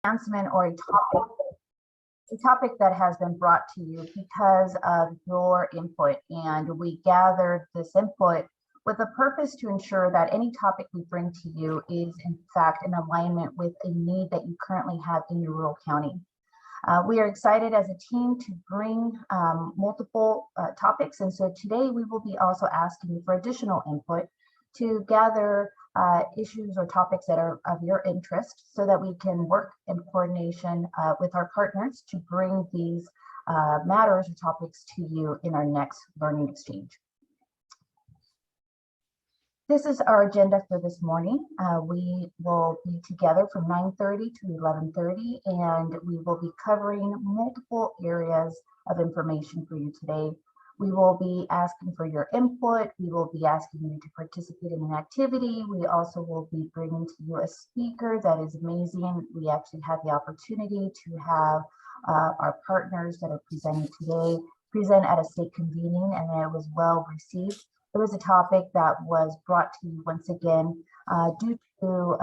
announcement or a topic that has been brought to you because of your input, and we gathered this input with a purpose to ensure that any topic we bring to you is in fact in alignment with a need that you currently have in your rural county. We are excited as a team to bring multiple topics, and so today we will be also asking for additional input to gather issues or topics that are of your interest so that we can work in coordination with our partners to bring these matters or topics to you in our next learning exchange. This is our agenda for this morning. We will be together from 9:30 to 11:30, and we will be covering multiple areas of information for you today. We will be asking for your input. We will be asking you to participate in an activity. We also will be bringing to you a speaker that is amazing. We actually had the opportunity to have our partners that are presenting today present at a state convening, and it was well received. It was a topic that was brought to you once again due to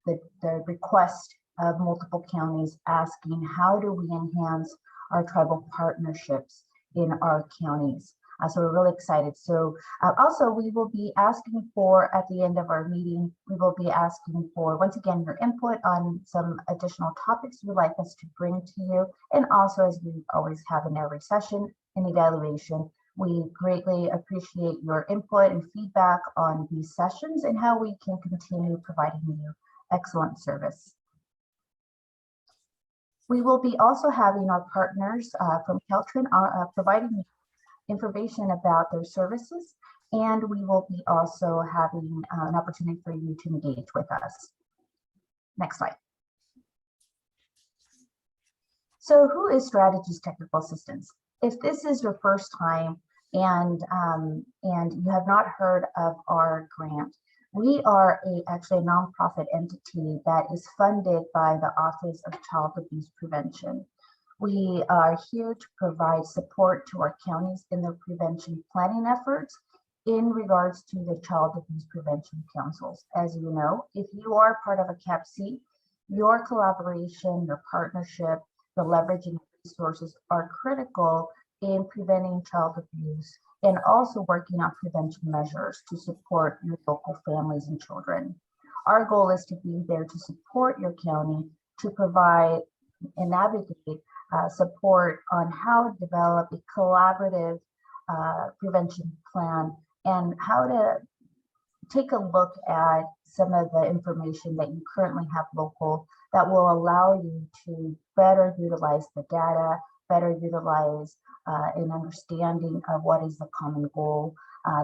the request of multiple counties asking how do we enhance our tribal partnerships in our counties. So we're really excited. So also we will be asking for, at the end of our meeting, we will be asking for, once again, your input on some additional topics you'd like us to bring to you. And also, as we always have in every session, an evaluation. We greatly appreciate your input and feedback on these sessions and how we can continue providing you excellent service. We will be also having our partners from Caltran providing information about their services, and we will be also having an opportunity for you to engage with us. Next slide. So who is Strategies Technical Assistance? If this is your first time and you have not heard of our grant, we are actually a nonprofit entity that is funded by the Office of Child Abuse Prevention. We are here to provide support to our counties in their prevention planning efforts in regards to the Child Abuse Prevention Councils. As you know, if you are part of a CAPC, your collaboration, your partnership, the leveraging resources are critical in preventing child abuse and also working on prevention measures to support your local families and children. Our goal is to be there to support your county, to provide and navigate support on how to develop a collaborative prevention plan and how to take a look at some of the information that you currently have local that will allow you to better utilize the data, better utilize an understanding of what is the common goal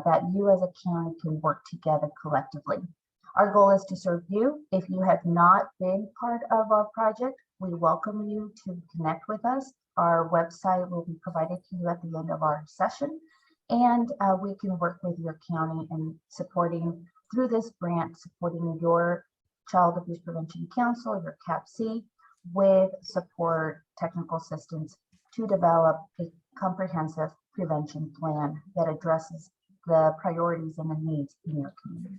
that you as a county can work together collectively. Our goal is to serve you. If you have not been part of our project, we welcome you to connect with us. Our website will be provided to you at the end of our session, and we can work with your county and supporting through this grant, supporting your Child Abuse Prevention Council, your CAPC, with support, technical assistance to develop a comprehensive prevention plan that addresses the priorities and the needs in your community.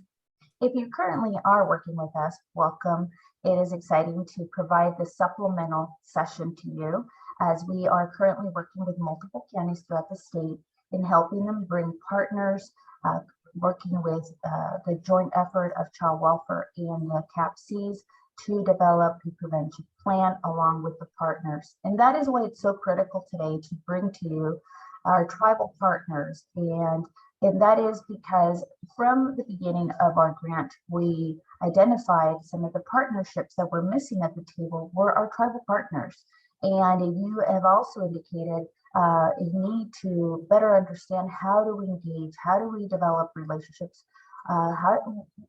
If you currently are working with us, welcome. It is exciting to provide this supplemental session to you as we are currently working with multiple counties throughout the state in helping them bring partners, working with the joint effort of child welfare and the CAPCs to develop a prevention plan along with the partners. And that is why it's so critical today to bring to you our tribal partners. And that is because from the beginning of our grant, we identified some of the partnerships that were missing at the table were our tribal partners. And you have also indicated a need to better understand how do we engage, how do we develop relationships,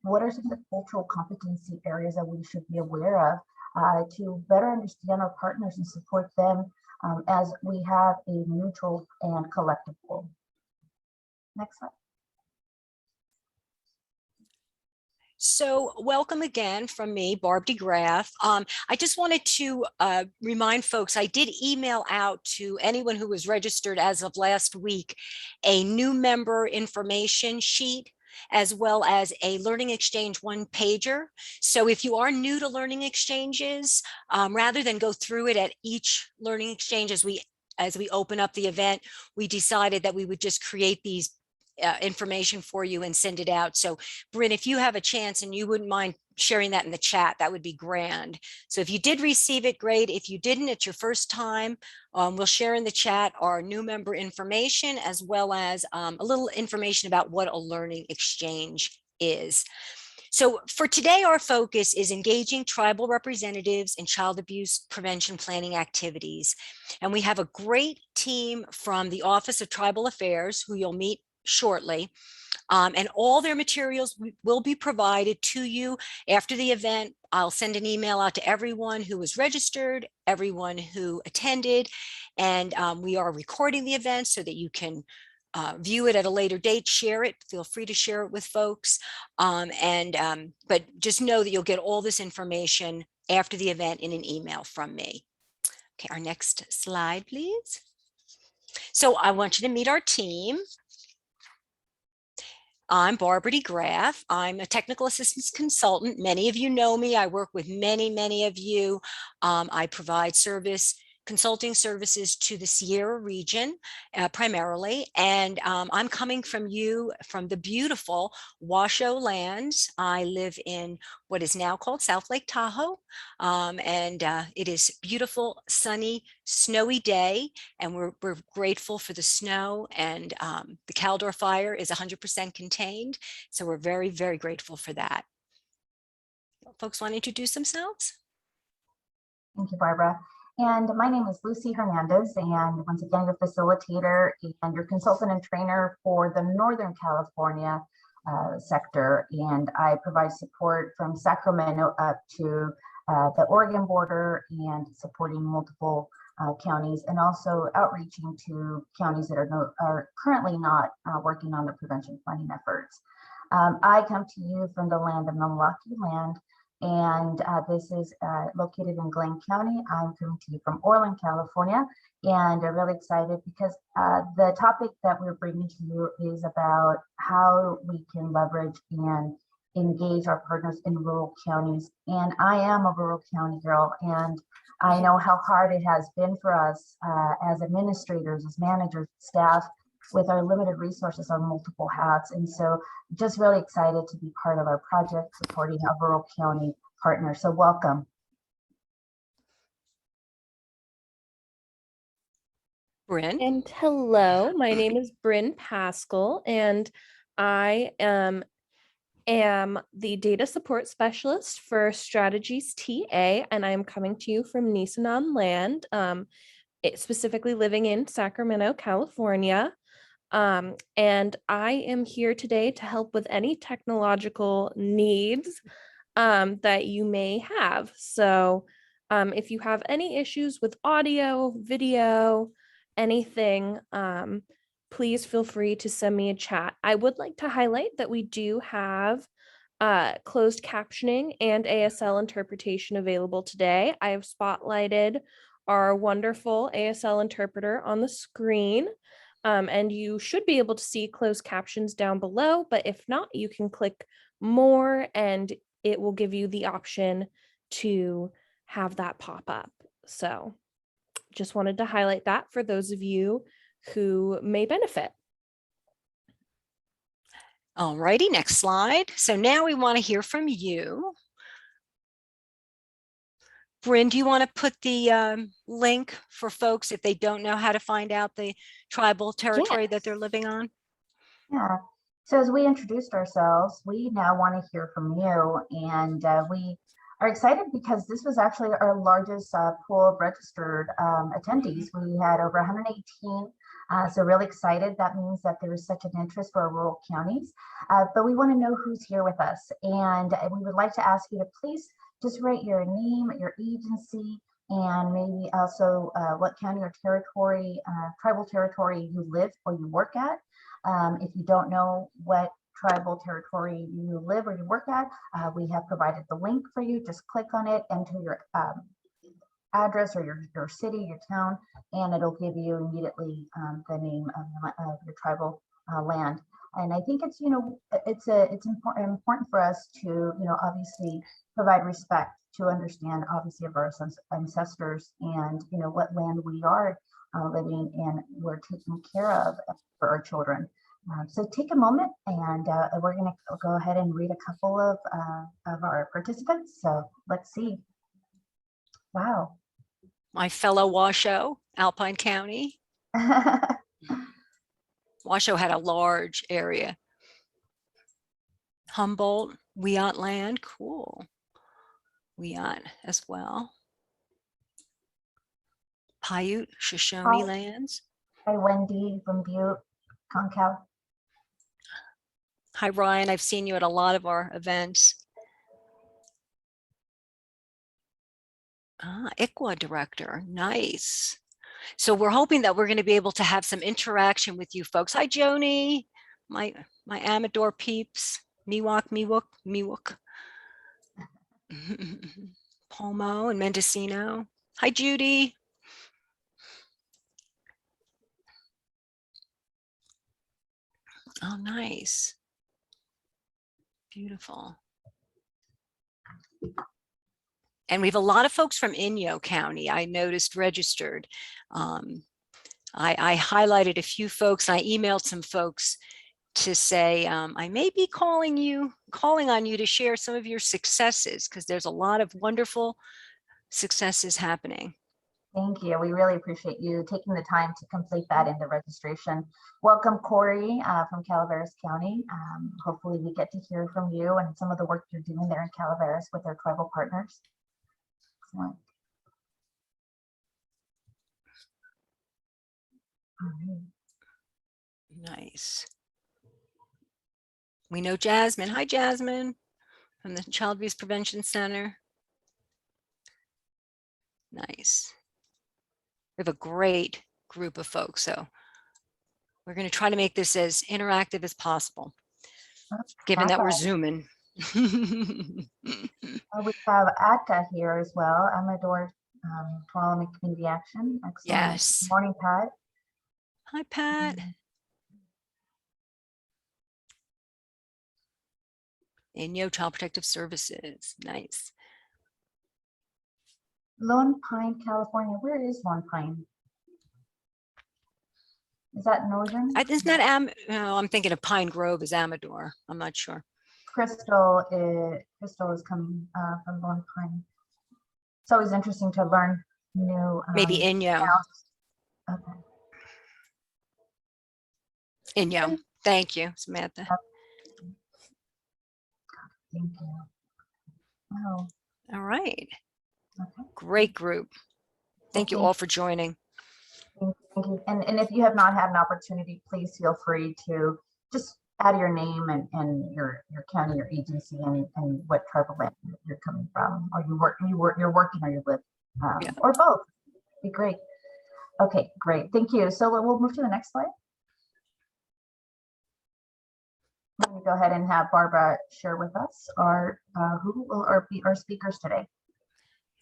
what are some of the cultural competency areas that we should be aware of to better understand our partners and support them as we have a mutual and collective goal. Next slide. So welcome again from me, Barb DeGraff. I just wanted to remind folks, I did email out to anyone who was registered as of last week a new member information sheet. as well as a Learning Exchange one-pager. So if you are new to Learning Exchanges, rather than go through it at each Learning Exchange as we open up the event, we decided that we would just create these information for you and send it out. So Bryn, if you have a chance and you wouldn't mind sharing that in the chat, that would be grand. So if you did receive it, great. If you didn't, it's your first time, we'll share in the chat our new member information, as well as a little information about what a learning exchange is. So for today, our focus is engaging tribal representatives in child abuse prevention planning activities. And we have a great team from the Office of Tribal Affairs, who you'll meet shortly. And all their materials will be provided to you after the event. I'll send an email out to everyone who was registered, everyone who attended, and we are recording the event so that you can view it at a later date, share it, feel free to share it with folks. But just know that you'll get all this information after the event in an email from me. Okay, our next slide, please. So I want you to meet our team. I'm Barbara DeGraff. I'm a technical assistance consultant. Many of you know me. I work with many of you. I provide consulting services to the Sierra region primarily. And I'm coming from the beautiful Washoe lands. I live in what is now called South Lake Tahoe. It is beautiful, sunny, snowy day. And we're grateful for the snow, and the Caldor fire is 100% contained. So we're very grateful for that. Folks want to introduce themselves? Thank you, Barbara. And my name is Lucy Hernandez, and once again, your facilitator and your consultant and trainer for the Northern California sector. And I provide support from Sacramento up to the Oregon border, and supporting multiple counties, and also outreaching to counties that are currently not working on the prevention planning efforts. I come to you from the land of Malaki land, and this is located in Glenn County. I'm coming to you from Orland, California, and I'm really excited because the topic that we're bringing to you is about how we can leverage and engage our partners in rural counties. And I am a rural county girl, and I know how hard it has been for us as administrators, as managers, staff, with our limited resources on multiple hats. And so just really excited to be part of our project supporting a rural county partner. So welcome. Bryn. And hello, my name is Bryn Pascal, and I am the data support specialist for Strategies TA, and I am coming to you from Nisenan land, specifically living in Sacramento, California. And I am here today to help with any technological needs that you may have. So if you have any issues with audio, video, anything, please feel free to send me a chat. I would like to highlight that we do have closed captioning and ASL interpretation available today. I have spotlighted our wonderful ASL interpreter on the screen. And you should be able to see closed captions down below, but if not, you can click more and it will give you the option to have that pop up. So just wanted to highlight that for those of you who may benefit. All righty, next slide. So now we want to hear from you. Bryn, do you want to put the link for folks if they don't know how to find out the tribal territory that they're living on? Yeah. So as we introduced ourselves, we now want to hear from you. And we are excited because this was actually our largest pool of registered attendees. We had over 118. So really excited. That means that there is such an interest for our rural counties. But we want to know who's here with us. And we would like to ask you to please just write your name, your agency, and maybe also what county or territory, tribal territory you live or you work at. If you don't know what tribal territory you live or you work at, we have provided the link for you. Just click on it, enter your address or your city, your town, and it'll give you immediately the name of your tribal land. And I think it's, it's important for us to, obviously provide respect to understand, obviously, of our ancestors and, what land we are living and we're taking care of for our children. So take a moment and we're going to go ahead and read a couple of our participants. So let's see. Wow. My fellow Washoe, Alpine County. Washoe had a large area. Humboldt, Wiat land, cool. Wiat as well. Paiute, Shoshone lands. Hi, Wendy from Butte, Concal. Hi, Ryan. I've seen you at a lot of our events. ICWA director, nice. So we're hoping that we're going to be able to have some interaction with you folks. Hi, Joni, my Amador peeps, Miwok, Miwok. Palmo and Mendocino. Hi, Judy. Oh, nice. Beautiful. And we have a lot of folks from Inyo County, I noticed, registered. I highlighted a few folks, and I emailed some folks to say, I may be calling on you to share some of your successes, because there's a lot of wonderful successes happening. Thank you. We really appreciate you taking the time to complete that in the registration. Welcome, Corey from Calaveras County. Hopefully we get to hear from you and some of the work you're doing there in Calaveras with our tribal partners. Excellent. All right. Nice. We know Jasmine. Hi, Jasmine, from the Child Abuse Prevention Center. Nice. We have a great group of folks, so we're going to try to make this as interactive as possible, given that we're Zooming. We have Atka here as well. Amador Tuolumne Community Action. Excellent. Yes. Morning, Pat. Hi, Pat. Inyo Child Protective Services. Nice. Lone Pine, California. Where is Lone Pine? Is that northern? Isn't that no, I'm thinking of Pine Grove is Amador. I'm not sure. Crystal is coming from Lone Pine. It's always interesting to learn new. Maybe Inyo. Okay. Inyo. Thank you, Samantha. Thank you. Wow. All right. Okay. Great group. Thank you all for joining. Thank you. And if you have not had an opportunity, please feel free to just add your name and your county, your agency, and what tribal land you're coming from, or you're working or you live, or both. Be great. Okay, great. Thank you. So we'll move to the next slide. I'm going to go ahead and have Barbara share with us who will be our speakers today.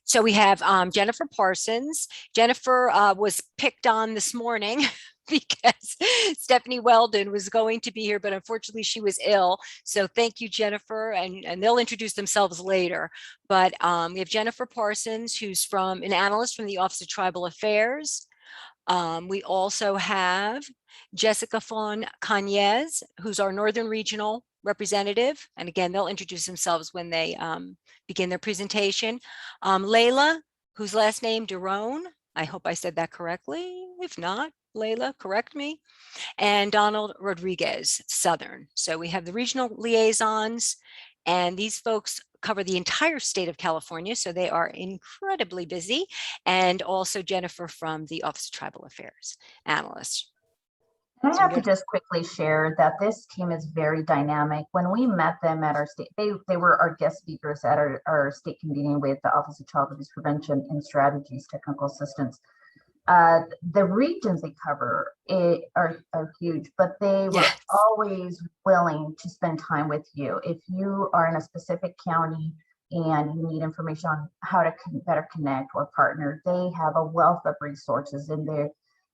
So we have Jennifer Parsons. Jennifer was picked on this morning because Stephanie Weldon was going to be here, but unfortunately she was ill. So thank you, Jennifer, and they'll introduce themselves later. But we have Jennifer Parsons, who's an analyst from the Office of Tribal Affairs. We also have Jessica Fon Cañez, who's our Northern Regional representative. And again, they'll introduce themselves when they begin their presentation. Layla, whose last name Derone. I hope I said that correctly. If not, Layla, correct me. And Donald Rodriguez, Southern. So we have the regional liaisons, and these folks cover the entire state of California, so they are incredibly busy. And also Jennifer from the Office of Tribal Affairs, analyst. I have to just quickly share that this team is very dynamic. When we met them at our state, they were our guest speakers at our state convening with the Office of Child Abuse Prevention and Strategies Technical Assistance. The regions they cover are huge, but they were always willing to spend time with you. If you are in a specific county and you need information on how to better connect or partner, they have a wealth of resources in there.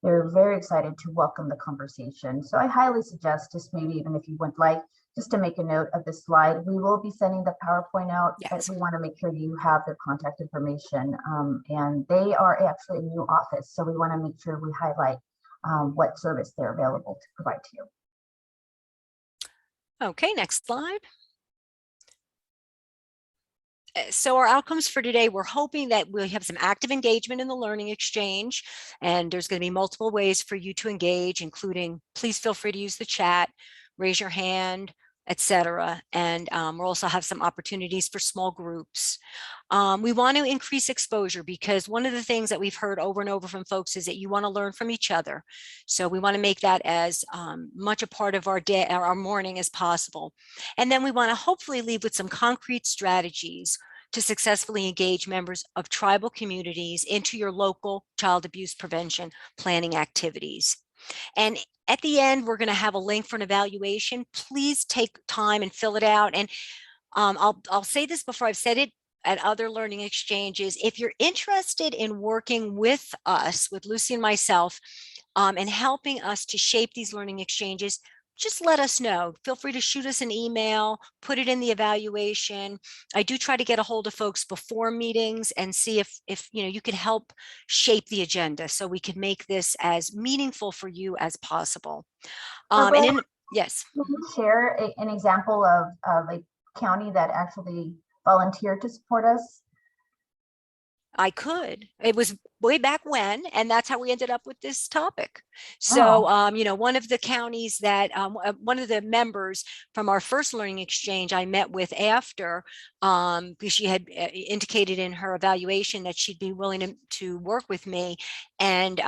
they're very excited to welcome the conversation. So I highly suggest, just maybe even if you would like, just to make a note of this slide. We will be sending the PowerPoint out, but Yes. we want to make sure you have their contact information. And they are actually a new office, so we want to make sure we highlight what service they're available to provide to you. Okay, next slide. So our outcomes for today, we're hoping that we'll have some active engagement in the learning exchange, and there's going to be multiple ways for you to engage, including please feel free to use the chat, raise your hand, etc. And we'll also have some opportunities for small groups. We want to increase exposure, because one of the things that we've heard over and over from folks is that you want to learn from each other. So we want to make that as much a part of our day or our morning as possible. And then we want to hopefully leave with some concrete strategies to successfully engage members of tribal communities into your local child abuse prevention planning activities. And at the end, we're going to have a link for an evaluation. Please take time and fill it out. And I'll say this before, I've said it at other learning exchanges. If you're interested in working with us, with Lucy and myself, and helping us to shape these learning exchanges, just let us know. Feel free to shoot us an email, put it in the evaluation. I do try to get a hold of folks before meetings and see if you could help shape the agenda so we can make this as meaningful for you as possible. Yes. Can you share an example of a county that actually volunteered to support us? I could. It was way back when, and that's how we ended up with this topic. So, one of the counties that one of the members from our first learning exchange I met with after, because she had indicated in her evaluation that she'd be willing to work with me, and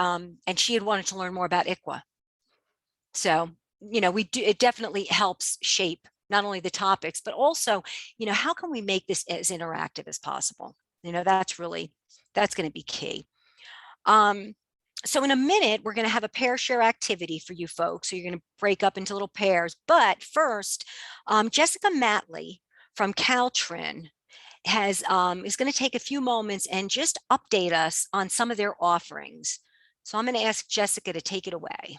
she had wanted to learn more about ICWA. So, it definitely helps shape not only the topics, but also, how can we make this as interactive as possible? That's going to be key. So in a minute, we're going to have a pair share activity for you folks. So you're going to break up into little pairs. But first, Jessica Matli from Caltran is going to take a few moments and just update us on some of their offerings. So I'm going to ask Jessica to take it away.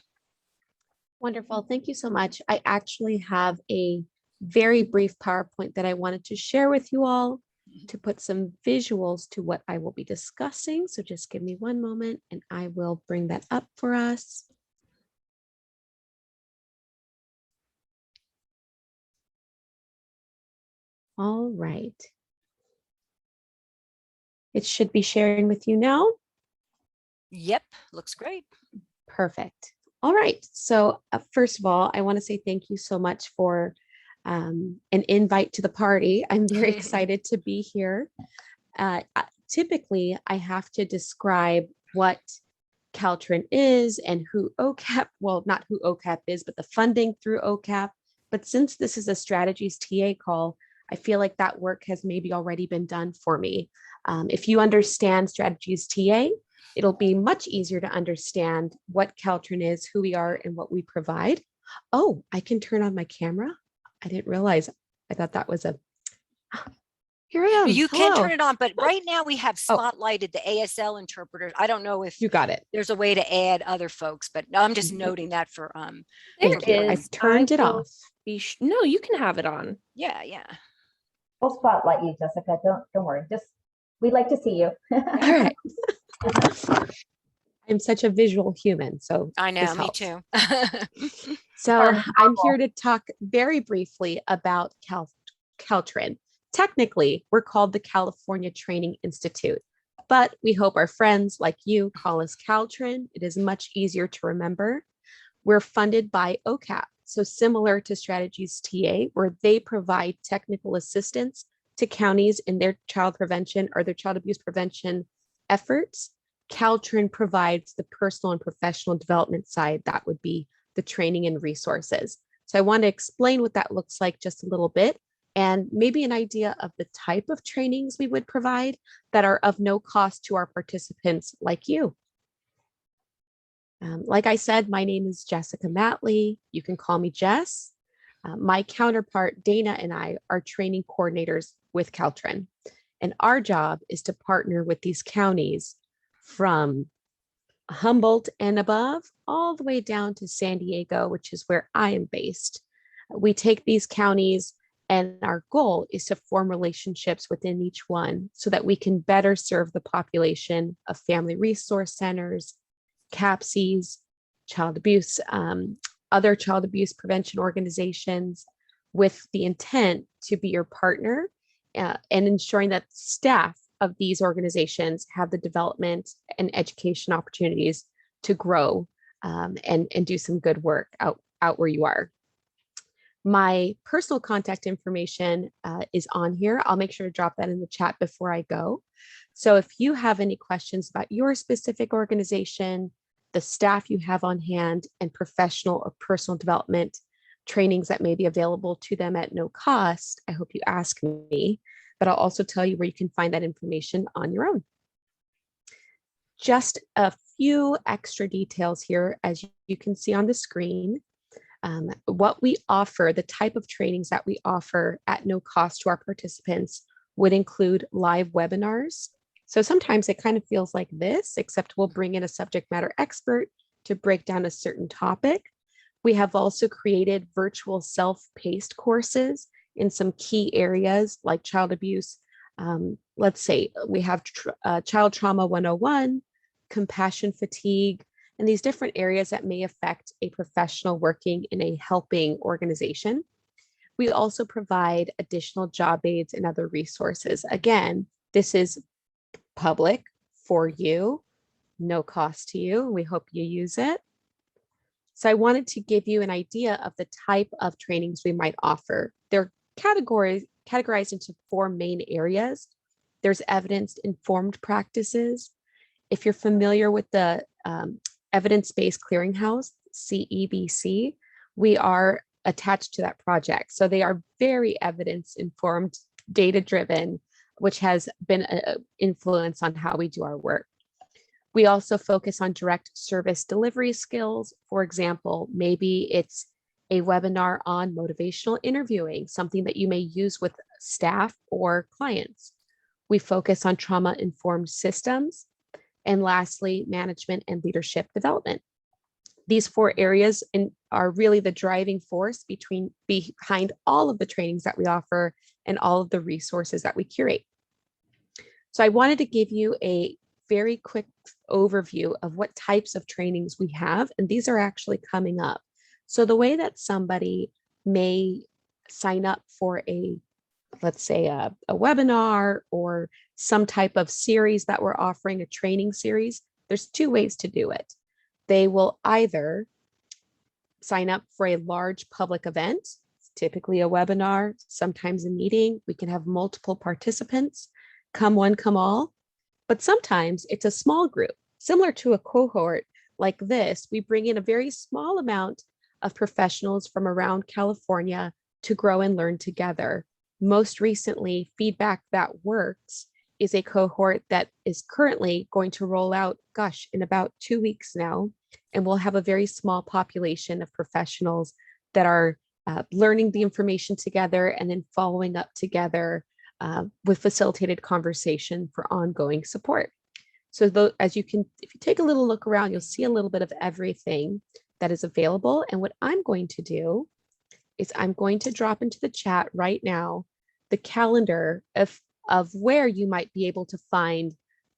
Wonderful. Thank you so much. I actually have a very brief PowerPoint that I wanted to share with you all to put some visuals to what I will be discussing. So just give me one moment and I will bring that up for us. All right. It should be sharing with you now. Yep, looks great. Perfect. All right. So first of all, I want to say thank you so much for an invite to the party. I'm very excited to be here. Typically, I have to describe what Caltran is and who OCAP, well, not who OCAP is, but the funding through OCAP. But since this is a strategies TA call, I feel like that work has maybe already been done for me. If you understand strategies TA, it'll be much easier to understand what Caltran is, who we are, and what we provide. Oh, I can turn on my camera. I didn't realize. I thought that was here I am. You Hello. can turn it on, but right now we have spotlighted the ASL interpreters. I don't know if you got it. There's a way to add other folks, but I'm just noting that for There Thank you. is. I've turned it off. No, you can have it on. Yeah. We'll spotlight you, Jessica. Don't worry. We'd like to see you. All right. I'm such a visual human, so I know, this me helps. too. So I'm here to talk very briefly about Caltran. Technically, we're called the California Training Institute, but we hope our friends like you call us Caltran. It is much easier to remember. We're funded by OCAP, so similar to Strategies TA, where they provide technical assistance to counties in their child prevention or their child abuse prevention efforts. Caltran provides the personal and professional development side. That would be the training and resources. So I want to explain what that looks like just a little bit, and maybe an idea of the type of trainings we would provide that are of no cost to our participants like you. Like I said, my name is Jessica Matli. You can call me Jess. My counterpart, Dana, and I are training coordinators with Caltran. And our job is to partner with these counties from Humboldt and above, all the way down to San Diego, which is where I am based. We take these counties, and our goal is to form relationships within each one so that we can better serve the population of family resource centers, CAPCs, child abuse, other child abuse prevention organizations, with the intent to be your partner and ensuring that staff of these organizations have the development and education opportunities to grow and do some good work out where you are. My personal contact information is on here. I'll make sure to drop that in the chat before I go. So if you have any questions about your specific organization, the staff you have on hand, and professional or personal development trainings that may be available to them at no cost, I hope you ask me, but I'll also tell you where you can find that information on your own. Just a few extra details here, as you can see on the screen. What we offer, the type of trainings that we offer at no cost to our participants would include live webinars. So sometimes it kind of feels like this, except we'll bring in a subject matter expert to break down a certain topic. We have also created virtual self-paced courses in some key areas like child abuse. Let's say we have Child Trauma 101, compassion fatigue, and these different areas that may affect a professional working in a helping organization. We also provide additional job aids and other resources. Again, this is public for you, no cost to you. We hope you use it. So I wanted to give you an idea of the type of trainings we might offer. They're categorized into 4 main areas. There's evidence-informed practices. If you're familiar with the Evidence-Based Clearinghouse, CEBC, we are attached to that project. So they are very evidence-informed, data-driven, which has been an influence on how we do our work. We also focus on direct service delivery skills. For example, maybe it's a webinar on motivational interviewing, something that you may use with staff or clients. We focus on trauma-informed systems. And lastly, management and leadership development. These 4 areas are really the driving force behind all of the trainings that we offer and all of the resources that we curate. So I wanted to give you a very quick overview of what types of trainings we have, and these are actually coming up. So the way that somebody may sign up for let's say a webinar or some type of series that we're offering, a training series, there's 2 ways to do it. They will either sign up for a large public event, typically a webinar, sometimes a meeting. We can have multiple participants, come one, come all. But sometimes it's a small group, similar to a cohort like this. We bring in a very small amount of professionals from around California to grow and learn together. Most recently, Feedback That Works is a cohort that is currently going to roll out, in about 2 weeks now, and we'll have a very small population of professionals that are learning the information together and then following up together with facilitated conversation for ongoing support. So if you take a little look around, you'll see a little bit of everything that is available. And what I'm going to do is I'm going to drop into the chat right now the calendar of where you might be able to find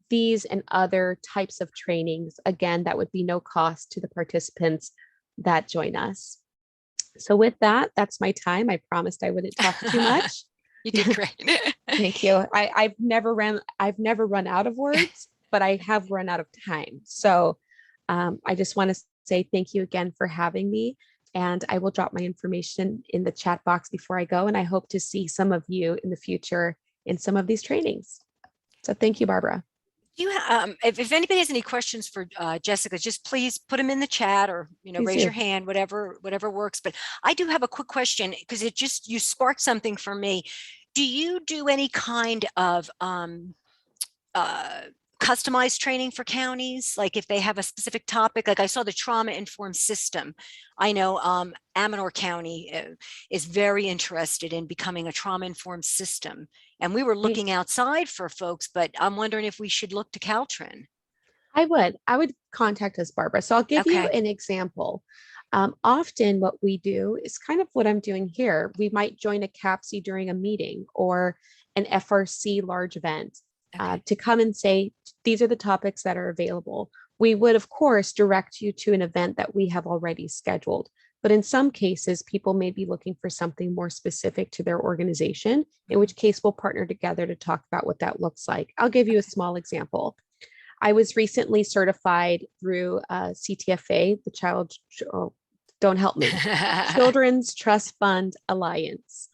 these and other types of trainings. Again, that would be no cost to the participants that join us. So with that, that's my time. I promised I wouldn't talk too much. You did great. Thank you. I've never run out of words, but I have run out of time. So I just want to say thank you again for having me. And I will drop my information in the chat box before I go. And I hope to see some of you in the future in some of these trainings. So thank you, Barbara. If anybody has any questions for Jessica, just please put them in the chat or, raise your hand, whatever works. But I do have a quick question because you sparked something for me. Do you do any kind of customized training for counties? Like if they have a specific topic, like I saw the trauma-informed system. I know Amador County is very interested in becoming a trauma-informed system. And we were looking outside for folks, but I'm wondering if we should look to Caltran. I would contact us, Barbara. So I'll give you Okay. an example. Often what we do is kind of what I'm doing here. We might join a CAPC during a meeting or an FRC large event Okay. to come and say, these are the topics that are available. We would, of course, direct you to an event that we have already scheduled. But in some cases, people may be looking for something more specific to their organization, in which case we'll partner together to talk about what that looks like. I'll give you a small example. I was recently certified through CTFA, the don't help me, Children's Trust Fund Alliance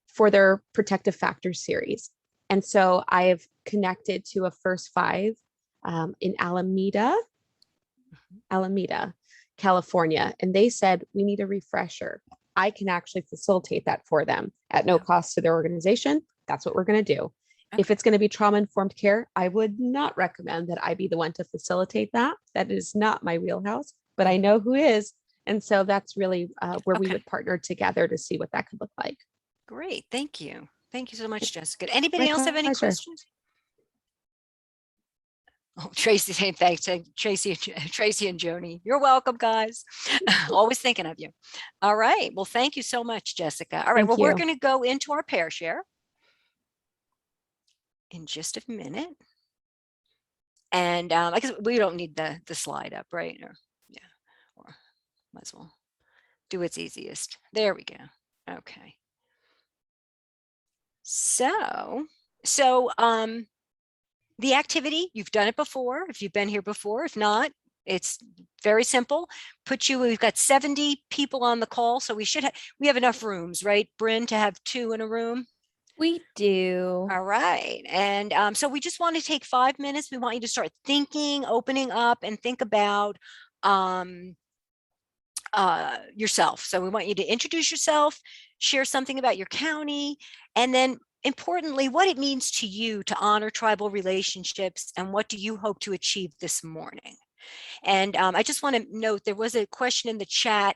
for their Protective Factors series. And so I have connected to a first five in Alameda, California. And they said, we need a refresher. I can actually facilitate that for them at no cost to their organization. That's what we're going to do. Okay. If it's going to be trauma-informed care, I would not recommend that I be the one to facilitate that. That is not my wheelhouse, but I know who is. And so that's really where we Okay. would partner together to see what that could look like. Great. Thank you. Thank you so much, Jessica. Anybody else have any pleasure. questions? Oh, Tracy saying thanks. Tracy and Joni. You're welcome, guys. Always thinking of you. All right. Well, thank you so much, Jessica. All right. Thank Well, we're you. going to go into our pair share in just a minute. And I guess we don't need the slide up, right? Or yeah, or might as well do what's easiest. There we go. Okay. So the activity, you've done it before, if you've been here before. If not, it's very simple. We've got 70 people on the call, so we have enough rooms, right, Bryn, to have 2 in a room? We do. All right. And so we just want to take 5 minutes. We want you to start thinking, opening up, and think about yourself. So we want you to introduce yourself, share something about your county, and then importantly, what it means to you to honor tribal relationships, and what do you hope to achieve this morning. And I just want to note, there was a question in the chat.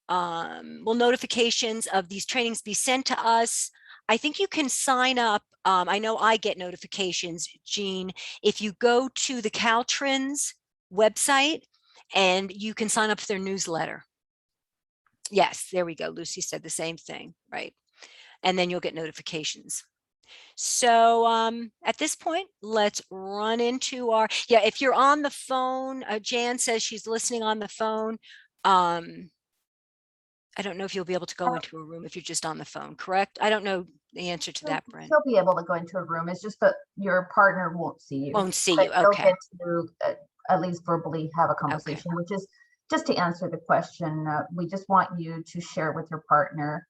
Will notifications of these trainings be sent to us? I think you can sign up. I know I get notifications, Jean, if you go to the Caltran's website and you can sign up for their newsletter. Yes, there we go. Lucy said the same thing, right? And then you'll get notifications. So at this point, let's run into if you're on the phone, Jan says she's listening on the phone. I don't know if you'll be able to go into a room if you're just on the phone, correct? I don't know the answer to that, Brent. You'll be able to go into a room. It's just that your partner won't see you. Won't see but you. You'll Okay. get to at least verbally have a conversation, which is just to answer the question. We just want you to share with your partner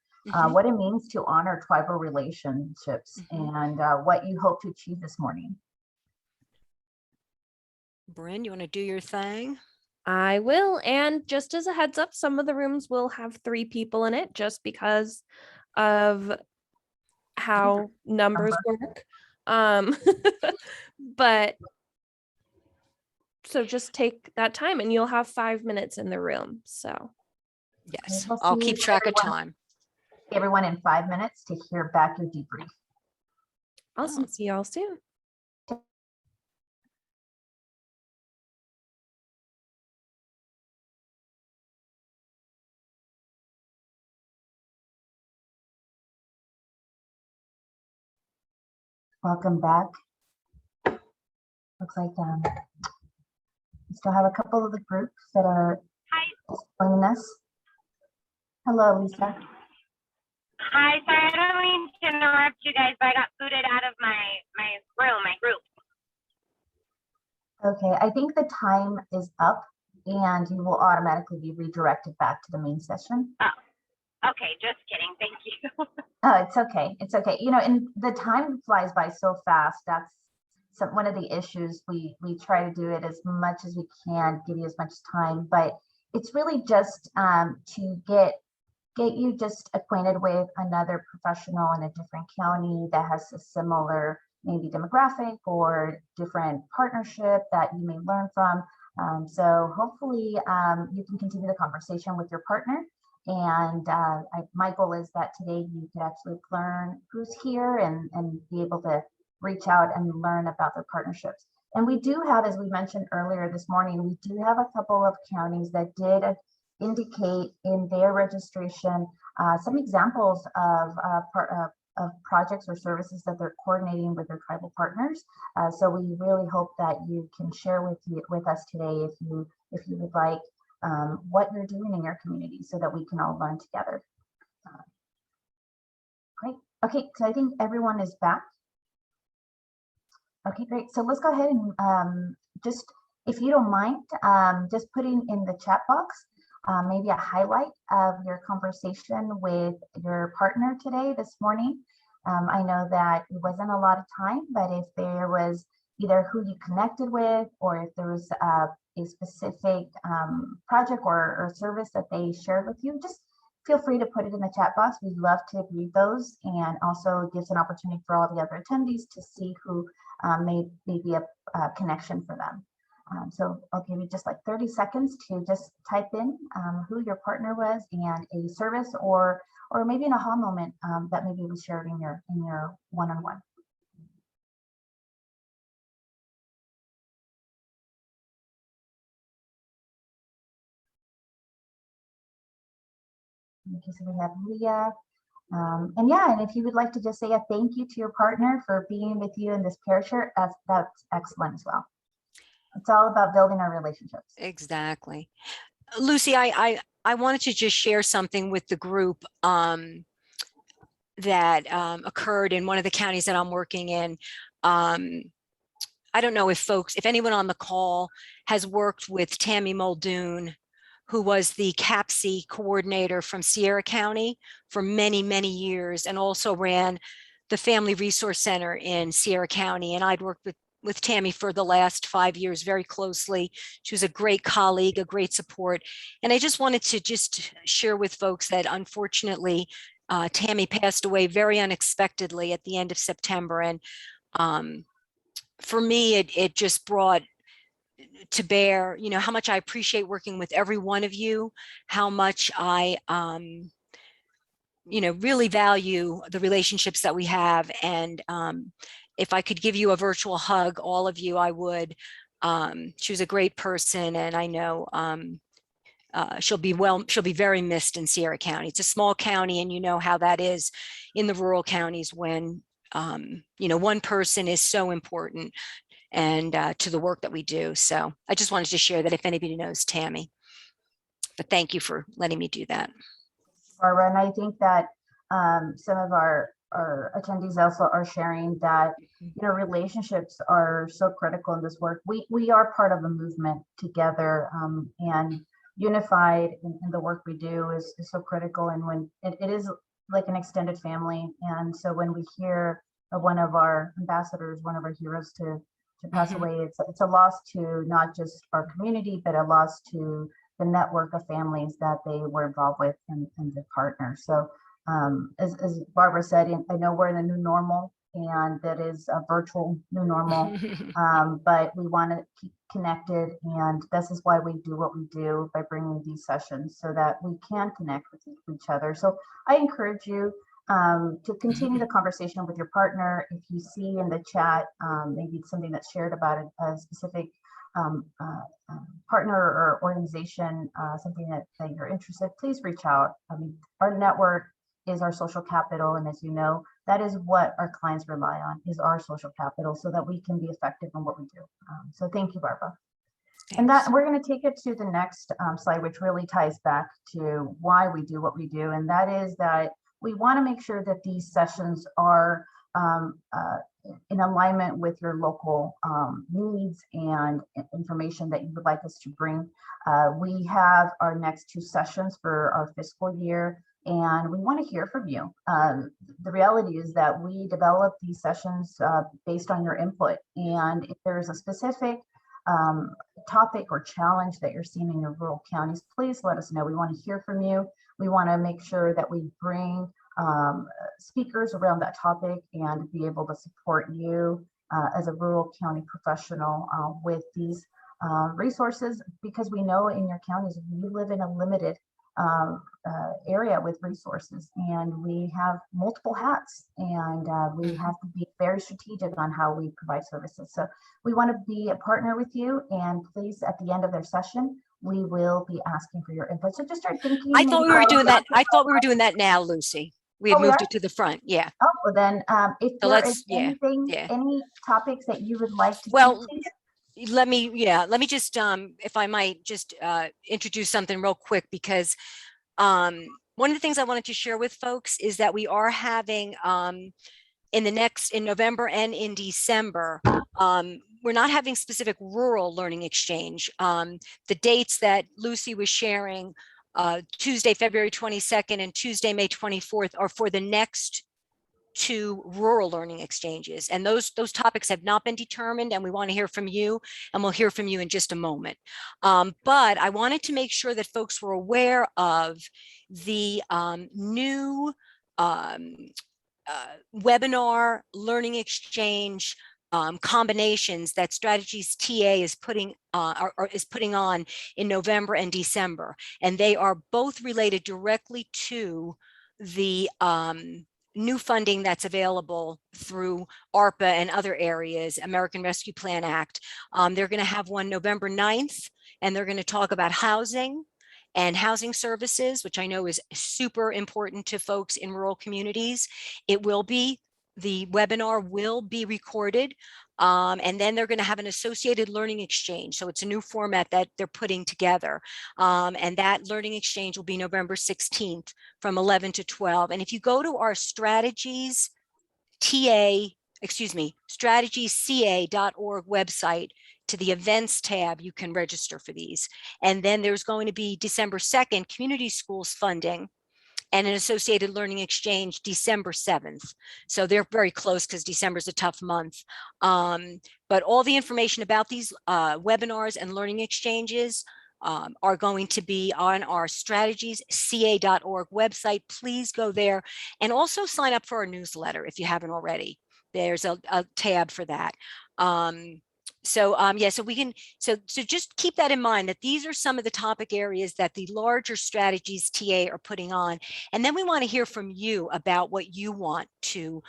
what it means to honor tribal relationships and what you hope to achieve this morning. Bryn, you want to do your thing? I will. And just as a heads up, some of the rooms will have 3 people in it just because of how numbers work. But so just take that time and you'll have 5 minutes in the room. So yes, We'll I'll see keep track of time. Everyone in 5 minutes to hear back your debrief. Awesome. See y'all soon. Welcome back. Looks like we still have a couple of the groups that are joining us. Hello, Lisa. Hi, sorry, I don't mean to interrupt you guys, but I got booted out of my group. Okay, I think the time is up and you will automatically be redirected back to the main session. Oh, okay, just kidding, thank you. Oh, it's okay. It's okay. You know, and the time flies by so fast. That's one of the issues. We try to do it as much as we can, give you as much time, but it's really just to get you just acquainted with another professional in a different county that has a similar maybe demographic or different partnership that you may learn from. So hopefully you can continue the conversation with your partner. And my goal is that today you could actually learn who's here and be able to reach out and learn about their partnerships. And we do have, as we mentioned earlier this morning, we do have a couple of counties that did indicate in their registration some examples of projects or services that they're coordinating with their tribal partners. So we really hope that you can share with us today, if you would like, what you're doing in your community so that we can all learn together. Great. Okay, so I think everyone is back. Okay, great. So let's go ahead and just, if you don't mind, just putting in the chat box, maybe a highlight of your conversation with your partner today, this morning. I know that it wasn't a lot of time, but if there was either who you connected with, or if there was a specific project or service that they shared with you, just feel free to put it in the chat box. We'd love to read those, and also gives an opportunity for all the other attendees to see who may be a connection for them. So I'll give you just like 30 seconds to just type in who your partner was and a service or maybe an aha moment that maybe was shared in your one-on-one. Okay, so we have Leah. And yeah, and if you would like to just say a thank you to your partner for being with you in this pair share, that's excellent as well. It's all about building our relationships. Exactly. Lucy, I wanted to just share something with the group that occurred in one of the counties that I'm working in. I don't know if anyone on the call has worked with Tammy Muldoon, who was the CAPC coordinator from Sierra County for many, many years, and also ran the Family Resource Center in Sierra County. And I'd worked with Tammy for the last 5 years very closely. She was a great colleague, a great support. And I just wanted to just share with folks that unfortunately, Tammy passed away very unexpectedly at the end of September. And for me, it just brought to bear, you know, how much I appreciate working with every one of you, how much I, you know, really value the relationships that we have. And if I could give you a virtual hug, all of you, I would. She was a great person, and I know she'll be very missed in Sierra County. It's a small county, and you know how that is in the rural counties when, you know, one person is so important and to the work that we do. So I just wanted to share that if anybody knows Tammy. But thank you for letting me do that. Barbara, and I think that some of our attendees also are sharing that, you know, relationships are so critical in this work. We are part of a movement together, and unified in the work we do is so critical. And when it is like an extended family. And so when we hear of one of our ambassadors, one of our heroes to pass away, it's a loss to not just our community, but a loss to the network of families that they were involved with and their partners. So as Barbara said, I know we're in a new normal, and that is a virtual new normal, but we want to keep connected, and this is why we do what we do, by bringing these sessions so that we can connect with each other. So I encourage you to continue the conversation with your partner. If you see in the chat maybe something that's shared about a specific partner or organization, something that you're interested, please reach out. I mean, our network is our social capital, and as you know, that is what our clients rely on, is our social capital, so that we can be effective in what we do. So thank you, Barbara. Thanks. And that we're going to take it to the next slide, which really ties back to why we do what we do, and that is that we want to make sure that these sessions are in alignment with your local needs and information that you would like us to bring. We have our next 2 sessions for our fiscal year, and we want to hear from you. The reality is that we develop these sessions based on your input, and if there's a specific topic or challenge that you're seeing in your rural counties, please let us know. We want to hear from you. We want to make sure that we bring speakers around that topic and be able to support you as a rural county professional with these resources, because we know in your counties you live in a limited area with resources, and we have multiple hats, and we have to be very strategic on how we provide services. So we want to be a partner with you, and please, at the end of their session, we will be asking for your input. So just start thinking. I thought we were doing that. I thought we were doing that now, Lucy. We had moved it to the front. Yeah. Oh, well then, if So there is anything, any topics that you would like to let me just if I might just introduce something real quick, because one of the things I wanted to share with folks is that we are having in November and in December, we're not having specific rural learning exchange. The dates that Lucy was sharing, Tuesday, February 22nd and Tuesday, May 24th, are for the next 2 rural learning exchanges. And those topics have not been determined, and we want to hear from you, and we'll hear from you in just a moment. But I wanted to make sure that folks were aware of the new webinar learning exchange combinations that Strategies TA is putting on in November and December, and they are both related directly to the new funding that's available through ARPA and other areas, American Rescue Plan Act. They're going to have one November 9th, and they're going to talk about housing and housing services, which I know is super important to folks in rural communities. The webinar will be recorded, and then they're going to have an associated learning exchange. So it's a new format that they're putting together. And that learning exchange will be November 16th from 11 to 12. And if you go to our strategiesca.org website, to the events tab, you can register for these. And then there's going to be December 2nd, community schools funding, and an associated learning exchange December 7th. So they're very close because December is a tough month. But all the information about these webinars and learning exchanges are going to be on our strategiesca.org website. Please go there, and also sign up for our newsletter if you haven't already. There's a tab for that. So just keep that in mind, that these are some of the topic areas that the larger Strategies TA are putting on. And then we want to hear from you about what you want to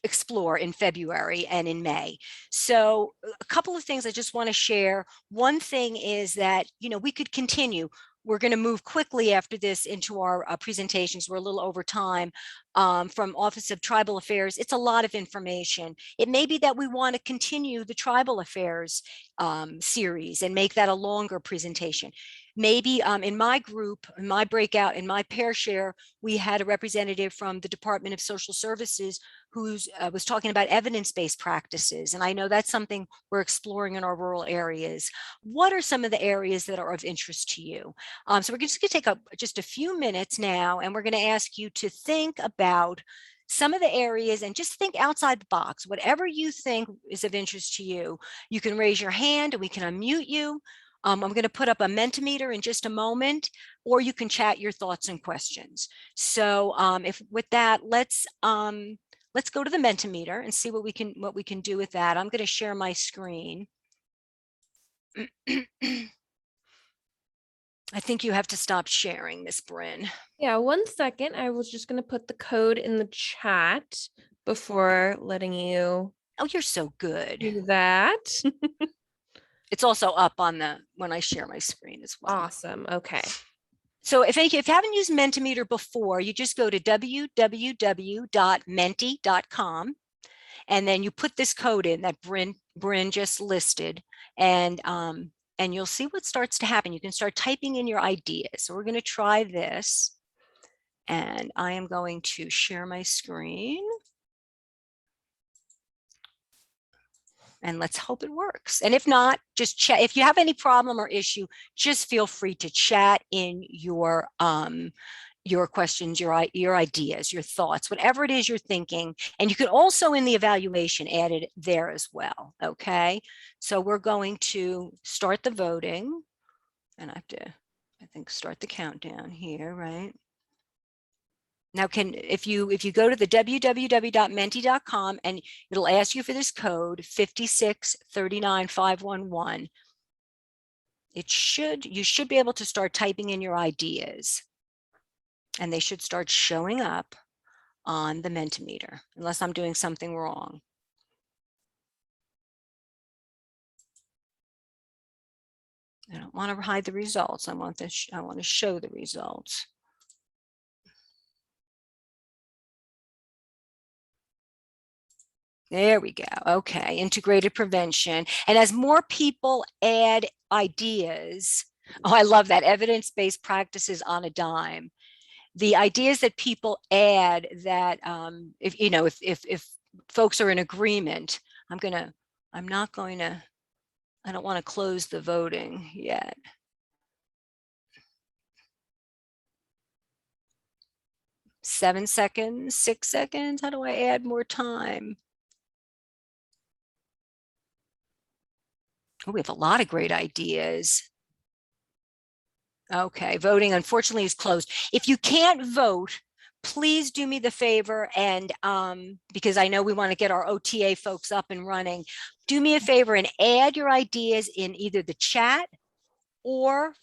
explore in February and in May. So a couple of things I just want to share. One thing is that, we could continue. We're going to move quickly after this into our presentations. We're a little over time from Office of Tribal Affairs. It's a lot of information. It may be that we want to continue the Tribal Affairs series and make that a longer presentation. Maybe in my group, in my breakout, in my pair share, we had a representative from the Department of Social Services who was talking about evidence-based practices. And I know that's something we're exploring in our rural areas. What are some of the areas that are of interest to you? So we're just going to take just a few minutes now, and we're going to ask you to think about some of the areas and just think outside the box. Whatever you think is of interest to you, you can raise your hand and we can unmute you. I'm going to put up a Mentimeter in just a moment, or you can chat your thoughts and questions. So with that, let's go to the Mentimeter and see what we can do with that. I'm going to share my screen. I think you have to stop sharing, Miss Bryn. Yeah, 1 second. I was just going to put the code in the chat before letting you. Oh, you're so good. Do that. It's also up on when I share my screen as well. Awesome. Okay. So if you haven't used Mentimeter before, you just go to www.menti.com, and then you put this code in that Bryn just listed, and you'll see what starts to happen. You can start typing in your ideas. So we're going to try this, and I am going to share my screen. And let's hope it works. And if not, just chat. If you have any problem or issue, just feel free to chat in your questions, your ideas, your thoughts, whatever it is you're thinking. And you can also, in the evaluation, add it there as well. Okay. So we're going to start the voting, and I have to, I think, start the countdown here, right? Now, if you go to the www.menti.com, and it'll ask you for this code 5639511. you should be able to start typing in your ideas, and they should start showing up on the Mentimeter, unless I'm doing something wrong. I don't want to hide the results. I want to show the results. There we go. Okay, integrated prevention. And as more people add ideas, oh, I love that, evidence-based practices on a dime. The ideas that people add that, if folks are in agreement, I don't want to close the voting yet. Seven seconds, 6 seconds. How do I add more time? Oh, we have a lot of great ideas. Okay, voting unfortunately is closed. If you can't vote, please do me the favor, and because I know we want to get our OTA folks up and running, do me a favor and add your ideas in either the chat, or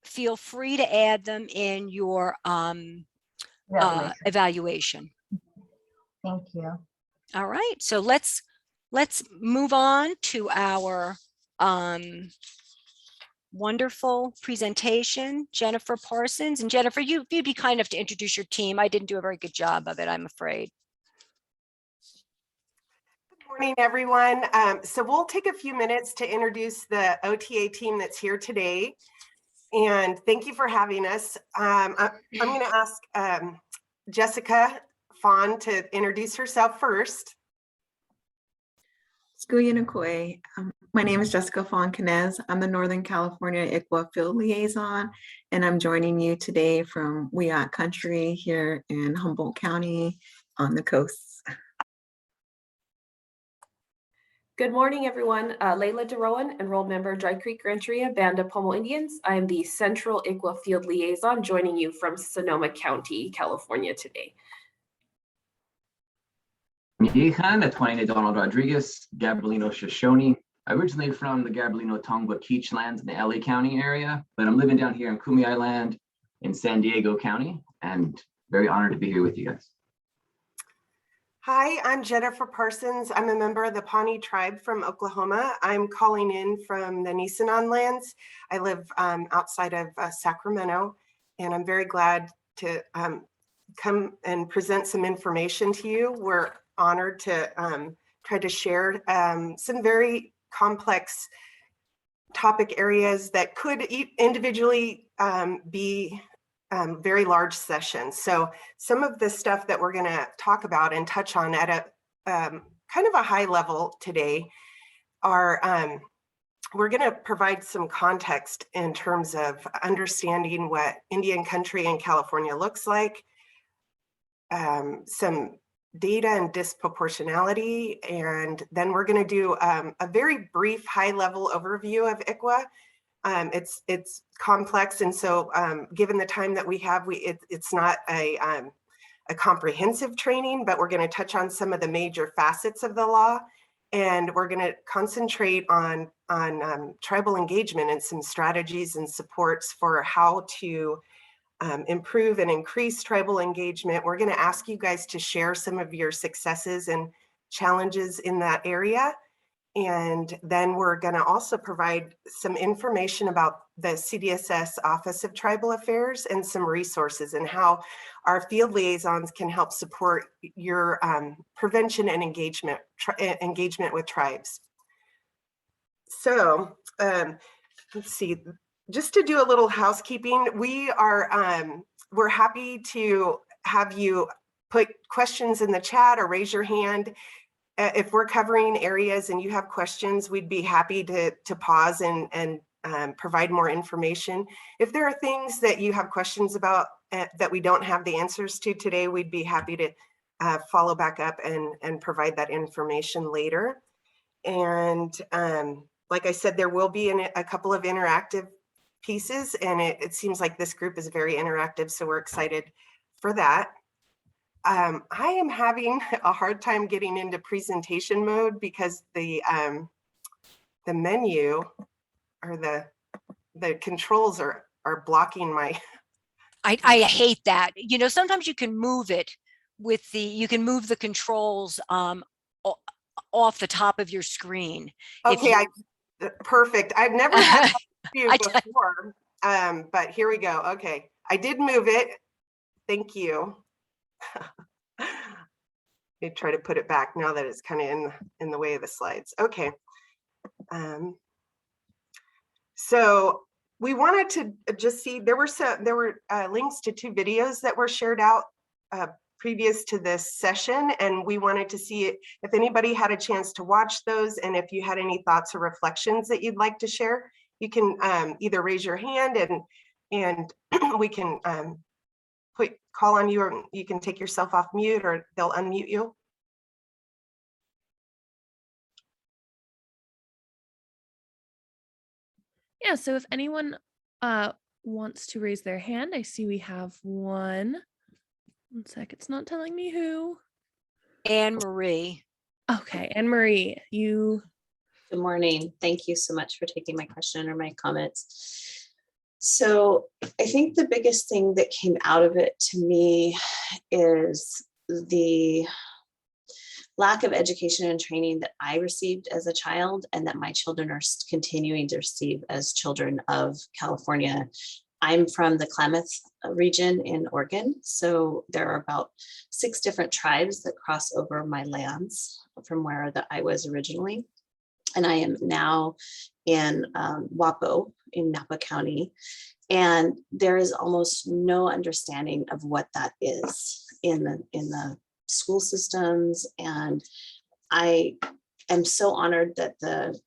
feel free to add them in your evaluation. Thank you. All right, so let's move on to our wonderful presentation, Jennifer Parsons. And Jennifer, you'd be kind enough to introduce your team. I didn't do a very good job of it, I'm afraid. Good morning, everyone. So we'll take a few minutes to introduce the OTA team that's here today. And thank you for having us. I'm going to ask Jessica Fawn to introduce herself first. My name is Jessica Fawn-Canez. I'm the Northern California ICWA Field Liaison, and I'm joining you today from Wiat Country here in Humboldt County on the coast. Good morning, everyone. Layla DeRowan, enrolled member, Dry Creek Rancheria, Band of Pomo Indians. I am the Central ICWA Field Liaison, joining you from Sonoma County, California today. Miyehan, Atwaine Donald Rodriguez, Gabrielino Shoshone. Originally from the Gabrielino Tongva Keech lands in the LA County area, but I'm living down here in Kumi Island in San Diego County, and very honored to be here with you guys. Hi, I'm Jennifer Parsons. I'm a member of the Pawnee tribe from Oklahoma. I'm calling in from the Nisenan lands. I live outside of Sacramento, and I'm very glad to come and present some information to you. We're honored to try to share some very complex topic areas that could individually be very large sessions. So some of the stuff that we're going to talk about and touch on at a kind of a high level today are we're going to provide some context in terms of understanding what Indian country in California looks like, some data and disproportionality, and then we're going to do a very brief high-level overview of ICWA. It's complex, and so given the time that we have, it's not a comprehensive training, but we're going to touch on some of the major facets of the law, and we're going to concentrate on tribal engagement and some strategies and supports for how to improve and increase tribal engagement. We're going to ask you guys to share some of your successes and challenges in that area. And then we're going to also provide some information about the CDSS Office of Tribal Affairs and some resources and how our field liaisons can help support your prevention and engagement with tribes. So let's see. Just to do a little housekeeping, we're happy to have you put questions in the chat or raise your hand. If we're covering areas and you have questions, we'd be happy to pause and provide more information. If there are things that you have questions about that we don't have the answers to today, we'd be happy to follow back up and provide that information later. And like I said, there will be a couple of interactive pieces, and it seems like this group is very interactive, so we're excited for that. I am having a hard time getting into presentation mode because the menu or the the controls are blocking my. I hate that. You know, sometimes you can move it with you can move the controls off the top of your screen. Okay, perfect. I've never had that issue I before, but here we go. Okay, I did move it. Thank you. Let me try to put it back now that it's kind of in the way of the slides. Okay. So we wanted to just see, there were links to 2 videos that were shared out previous to this session, and we wanted to see if anybody had a chance to watch those, and if you had any thoughts or reflections that you'd like to share. You can either raise your hand and we can call on you, or you can take yourself off mute, or they'll unmute you. Yeah, so if anyone wants to raise their hand, I see we have one. One sec, it's not telling me who. Anne Marie. Okay, Anne Marie, you. Good morning. Thank you so much for taking my question or my comments. So I think the biggest thing that came out of it to me is the lack of education and training that I received as a child, and that my children are continuing to receive as children of California. I'm from the Klamath region in Oregon, so there are about 6 different tribes that cross over my lands from where I was originally. And I am now in Wapo in Napa County, and there is almost no understanding of what that is in the school systems. And I am so honored that the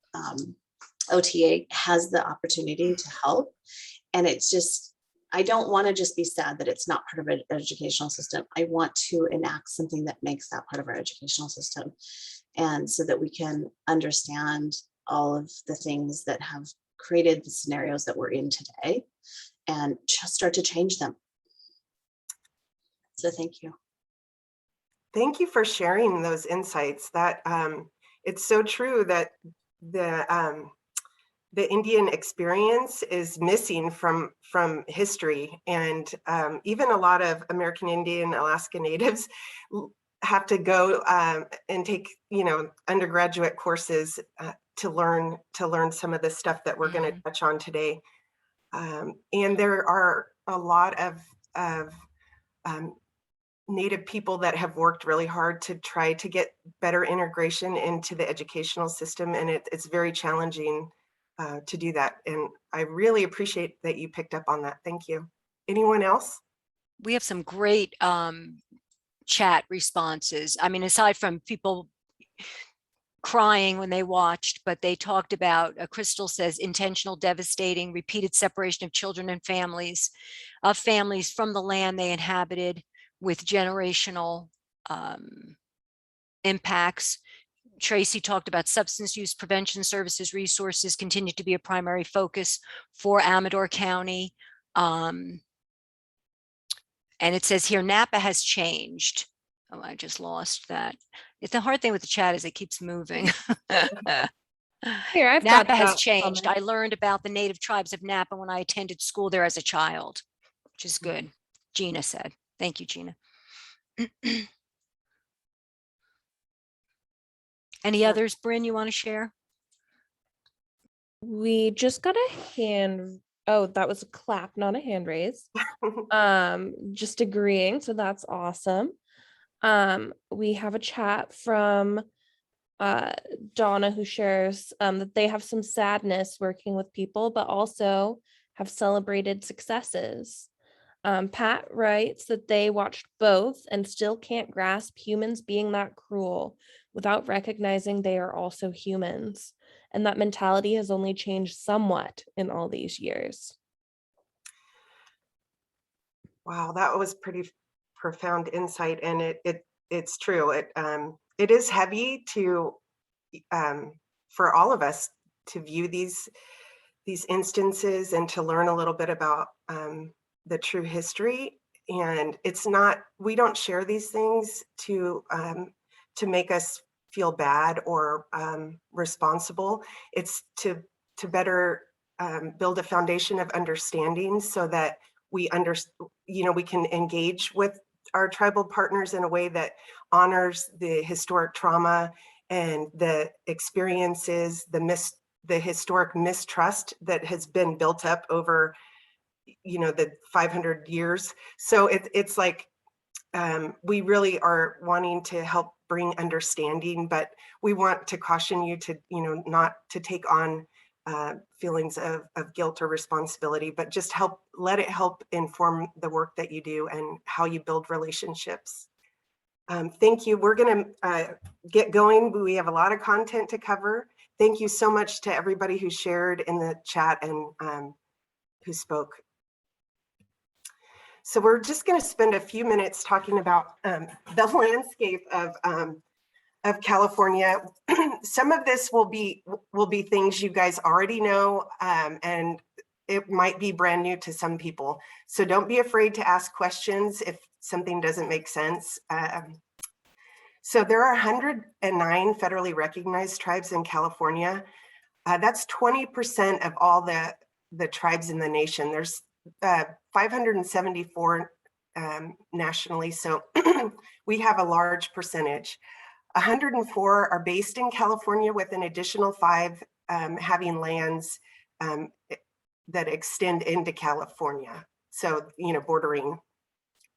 OTA has the opportunity to help. And it's just, I don't want to just be sad that it's not part of an educational system. I want to enact something that makes that part of our educational system. And so that we can understand all of the things that have created the scenarios that we're in today and just start to change them. So thank you. Thank you for sharing those insights. That it's so true that the Indian experience is missing from history, and even a lot of American Indian, Alaska Natives have to go and take undergraduate courses to learn some of the stuff that we're going to touch on today. And there are a lot of Native people that have worked really hard to try to get better integration into the educational system, and it's very challenging to do that. And I really appreciate that you picked up on that. Thank you. Anyone else? We have some great chat responses. I mean, aside from people crying when they watched, but they talked about, Crystal says, intentional, devastating, repeated separation of children and families from the land they inhabited, with generational impacts. Tracy talked about substance use prevention services resources continue to be a primary focus for Amador County. And it says here, Napa has changed. Oh, I just lost that. The hard thing with the chat is it keeps moving. Here, I've got Napa has that changed. comment. I learned about the native tribes of Napa when I attended school there as a child, which is good. Gina said. Thank you, Gina. Any others, Bryn, you want to share? We just got a hand. Oh, that was a clap, not a hand raise. Just agreeing. So that's awesome. We have a chat from Donna, who shares that they have some sadness working with people, but also have celebrated successes. Pat writes that they watched both and still can't grasp humans being that cruel without recognizing they are also humans. And that mentality has only changed somewhat in all these years. Wow, that was pretty profound insight, and it's true. It is heavy to for all of us to view these instances and to learn a little bit about the true history. And it's not, we don't share these things to make us feel bad or responsible. It's to better build a foundation of understanding so that we we can engage with our tribal partners in a way that honors the historic trauma and the experiences, the historic mistrust that has been built up over, the 500 years. So it's like, we really are wanting to help bring understanding, but we want to caution you to, not to take on feelings of guilt or responsibility, but just let it help inform the work that you do and how you build relationships. Thank you. We're going to get going. We have a lot of content to cover. Thank you so much to everybody who shared in the chat and who spoke. So we're just going to spend a few minutes talking about the landscape of California. Some of this will be things you guys already know, and it might be brand new to some people. So don't be afraid to ask questions if something doesn't make sense. So there are 109 federally recognized tribes in California. That's 20% of all the tribes in the nation. There's 574 nationally, so we have a large percentage. 104 are based in California, with an additional 5 having lands that extend into California. So, bordering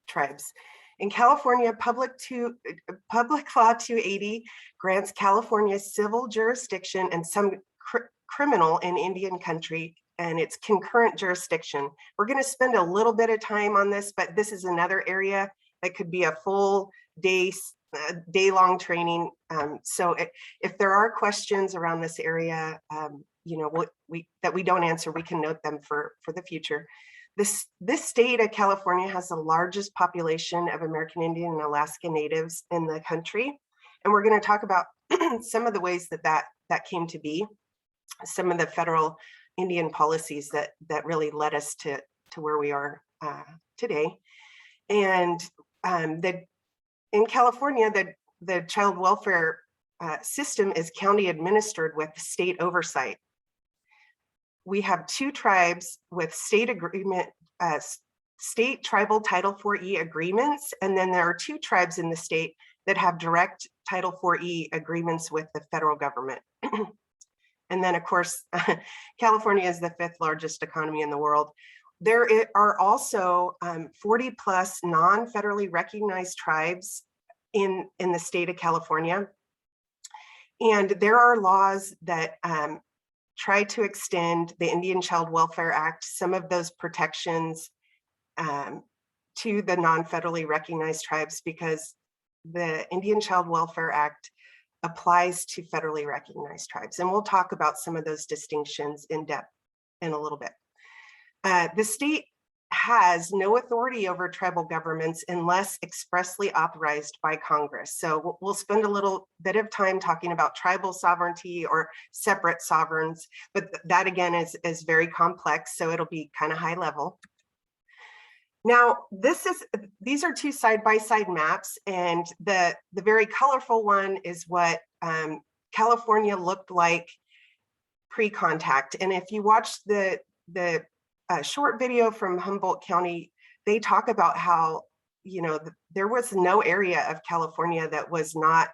tribes. In California, Public Law 280 grants California civil jurisdiction and some criminal in Indian country, and it's concurrent jurisdiction. We're going to spend a little bit of time on this, but this is another area that could be a full day-long training. So if there are questions around this area, that we don't answer, we can note them for the future. This state of California has the largest population of American Indian and Alaska Natives in the country. And we're going to talk about some of the ways that came to be, some of the federal Indian policies that really led us to where we are today. And in California, the child welfare system is county administered with state oversight. We have 2 tribes with state tribal Title 4E agreements, and then there are 2 tribes in the state that have direct Title 4E agreements with the federal government. And then, of course, California is the 5th largest economy in the world. There are also 40 plus non-federally recognized tribes in the state of California. And there are laws that try to extend the Indian Child Welfare Act, some of those protections to the non-federally recognized tribes, because the Indian Child Welfare Act applies to federally recognized tribes. And we'll talk about some of those distinctions in depth in a little bit. The state has no authority over tribal governments unless expressly authorized by Congress. So we'll spend a little bit of time talking about tribal sovereignty or separate sovereigns, but that again is very complex, so it'll be kind of high level. Now, these are 2 side-by-side maps, and the very colorful one is what California looked like pre-contact. And if you watch the short video from Humboldt County, they talk about how, there was no area of California that was not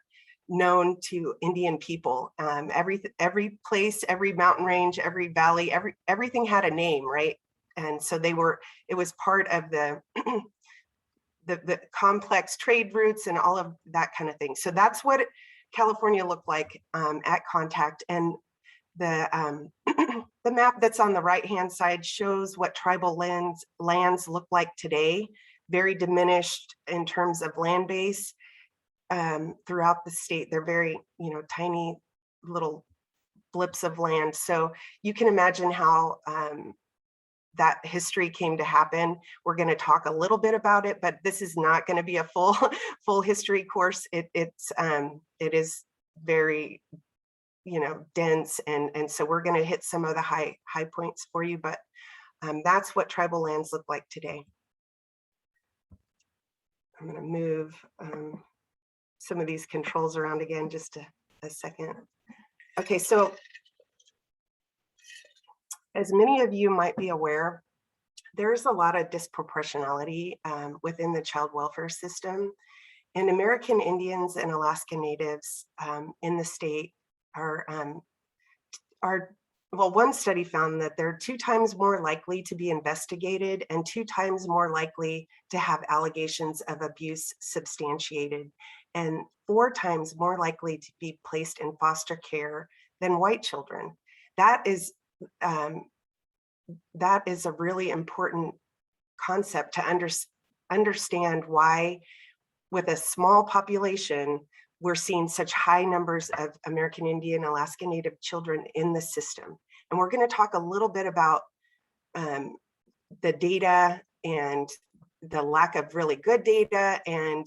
known to Indian people. Every place, every mountain range, every valley, everything had a name, right? And so it was part of the complex trade routes and all of that kind of thing. So that's what California looked like at contact. And the map that's on the right-hand side shows what tribal lands look like today, very diminished in terms of land base throughout the state. They're very, tiny little blips of land. So you can imagine how that history came to happen. We're going to talk a little bit about it, but this is not going to be a full history course. It is very, dense, and so we're going to hit some of the high points for you, but that's what tribal lands look like today. I'm going to move some of these controls around again, just a second. Okay, so As many of you might be aware, there's a lot of disproportionality within the child welfare system. And American Indians and Alaska Natives in the state are, well, one study found that they're 2 times more likely to be investigated and 2 times more likely to have allegations of abuse substantiated, and 4 times more likely to be placed in foster care than white children. That is a really important concept to understand why, with a small population, we're seeing such high numbers of American Indian, Alaska Native children in the system. And we're going to talk a little bit about the data and the lack of really good data, and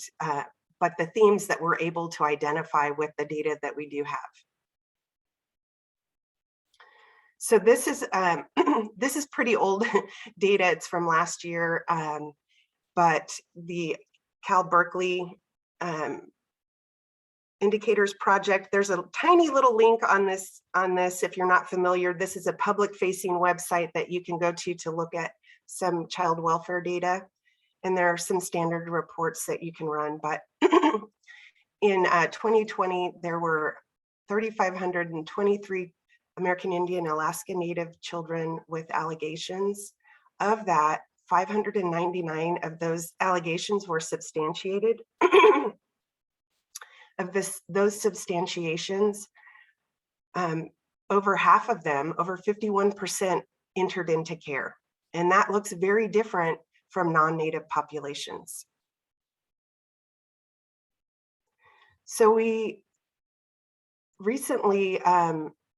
but the themes that we're able to identify with the data that we do have. So this is this is pretty old data. It's from last year, but the Cal Berkeley Indicators Project. There's a tiny little link on this. If you're not familiar, this is a public-facing website that you can go to look at some child welfare data, and there are some standard reports that you can run. But in 2020, there were 3,523 American Indian, Alaska Native children with allegations. Of that, 599 of those allegations were substantiated. Of those substantiations, over half of them, over 51%, entered into care. And that looks very different from non-Native populations. So we recently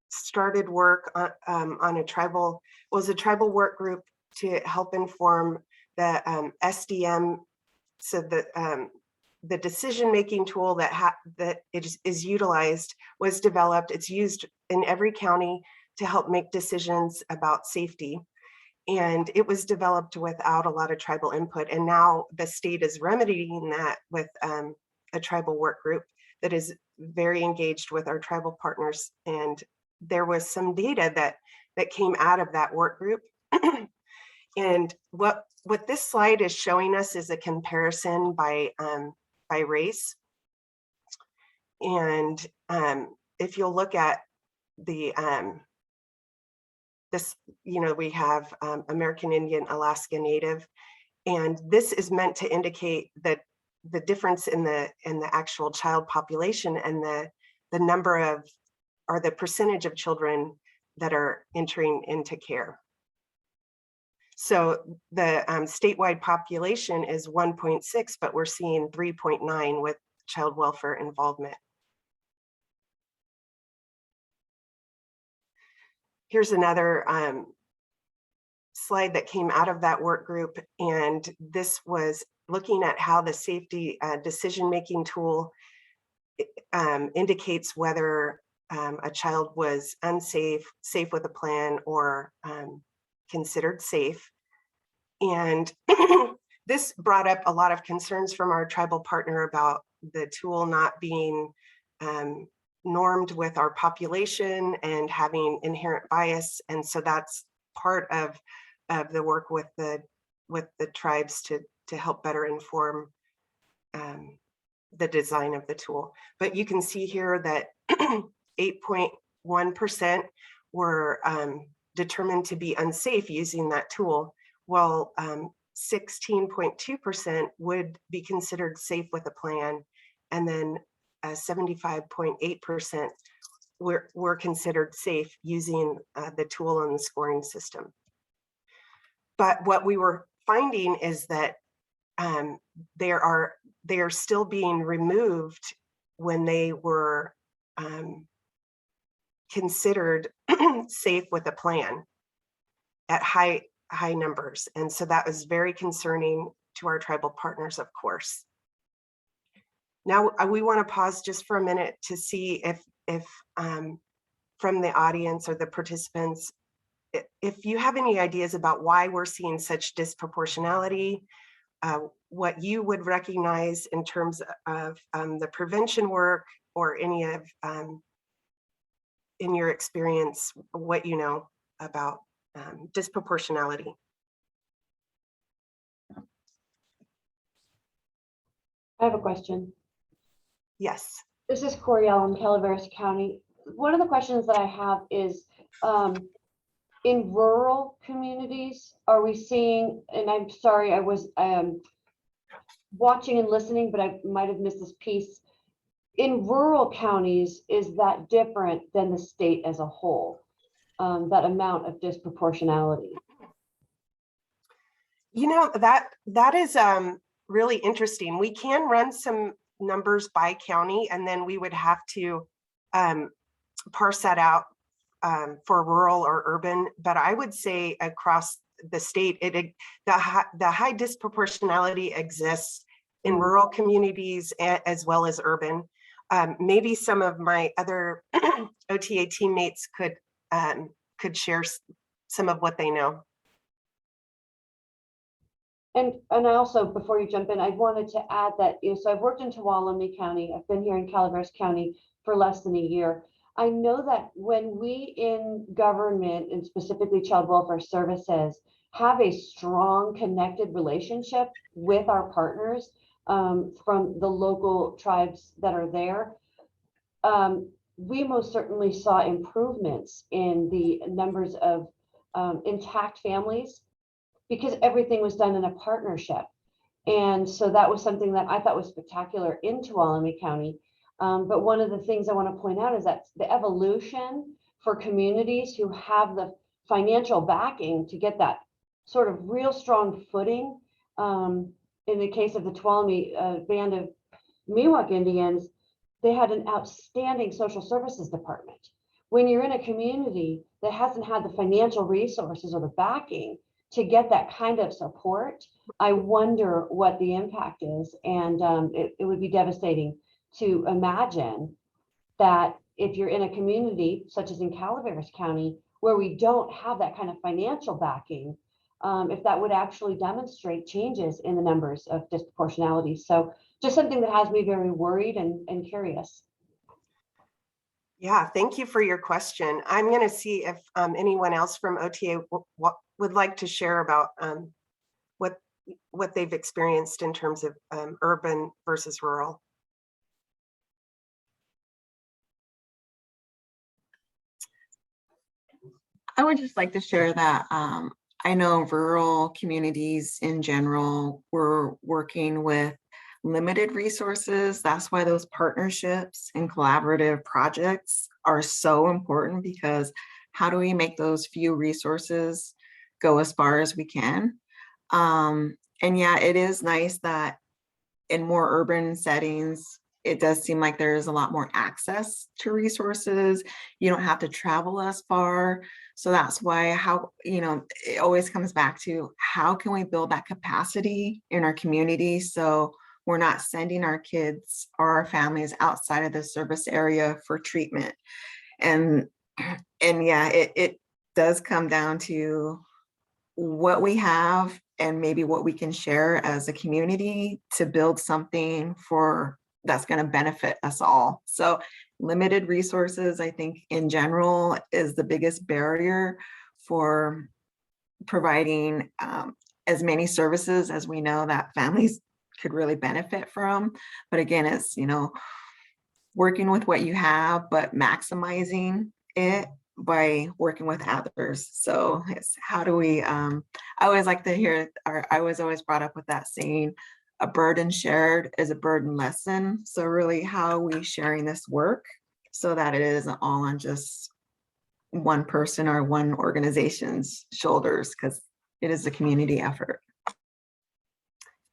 started work on a tribal work group to help inform the SDM, so the decision-making tool that is utilized was developed. It's used in every county to help make decisions about safety. And it was developed without a lot of tribal input. And now the state is remedying that with a tribal work group that is very engaged with our tribal partners. And there was some data that came out of that work group. And what this slide is showing us is a comparison by race. And if you'll look at the this, we have American Indian, Alaska Native, and this is meant to indicate that the difference in the actual child population and the number of, or the percentage of children that are entering into care. So the statewide population is 1.6, but we're seeing 3.9 with child welfare involvement. Here's another slide that came out of that work group, and this was looking at how the safety decision-making tool indicates whether a child was unsafe, safe with a plan, or considered safe. And this brought up a lot of concerns from our tribal partner about the tool not being normed with our population and having inherent bias. And so that's part of the work with the tribes to help better inform the design of the tool. But you can see here that 8.1% were determined to be unsafe using that tool, while 16.2% would be considered safe with a plan, and then 75.8% were considered safe using the tool and the scoring system. But what we were finding is that they are still being removed when they were considered safe with a plan at high numbers. And so that was very concerning to our tribal partners, of course. Now we want to pause just for a minute to see if from the audience or the participants, if you have any ideas about why we're seeing such disproportionality, what you would recognize in terms of the prevention work, or any of, in your experience, what you know about disproportionality. I have a question. Yes. This is Coriel in Calaveras County. One of the questions that I have is, in rural communities, are we seeing, and I'm sorry, I was watching and listening, but I might have missed this piece. In rural counties, is that different than the state as a whole? That amount of disproportionality? You know, that is really interesting. We can run some numbers by county, and then we would have to parse that out for rural or urban. But I would say across the state, the high disproportionality exists in rural communities as well as urban. Maybe some of my other OTA teammates could share some of what they know. And I also, before you jump in, I wanted to add that, so I've worked in Tuolumne County. I've been here in Calaveras County for less than a year. I know that when we in government, and specifically child welfare services, have a strong connected relationship with our partners from the local tribes that are there, we most certainly saw improvements in the numbers of intact families, because everything was done in a partnership. And so that was something that I thought was spectacular in Tuolumne County. But one of the things I want to point out is that the evolution for communities who have the financial backing to get that sort of real strong footing. In the case of the Tuolumne band of Miwok Indians, they had an outstanding social services department. When you're in a community that hasn't had the financial resources or the backing to get that kind of support, I wonder what the impact is. And it would be devastating to imagine that if you're in a community such as in Calaveras County, where we don't have that kind of financial backing, if that would actually demonstrate changes in the numbers of disproportionality. So just something that has me very worried and curious. Yeah, thank you for your question. I'm going to see if anyone else from OTA would like to share about what they've experienced in terms of urban versus rural. I would just like to share that I know rural communities in general were working with limited resources. That's why those partnerships and collaborative projects are so important, because how do we make those few resources go as far as we can? And yeah, it is nice that in more urban settings, it does seem like there's a lot more access to resources. You don't have to travel as far. So that's why it always comes back to how can we build that capacity in our community so we're not sending our kids or our families outside of the service area for treatment. And yeah, it does come down to what we have and maybe what we can share as a community to build something that's going to benefit us all. So limited resources, I think in general, is the biggest barrier for providing as many services as we know that families could really benefit from. But again, it's, working with what you have, but maximizing it by working with others. So it's how do we, I always like to hear, I was always brought up with that saying, a burden shared is a burden lessened. So really, how are we sharing this work so that it isn't all on just one person or one organization's shoulders, because it is a community effort.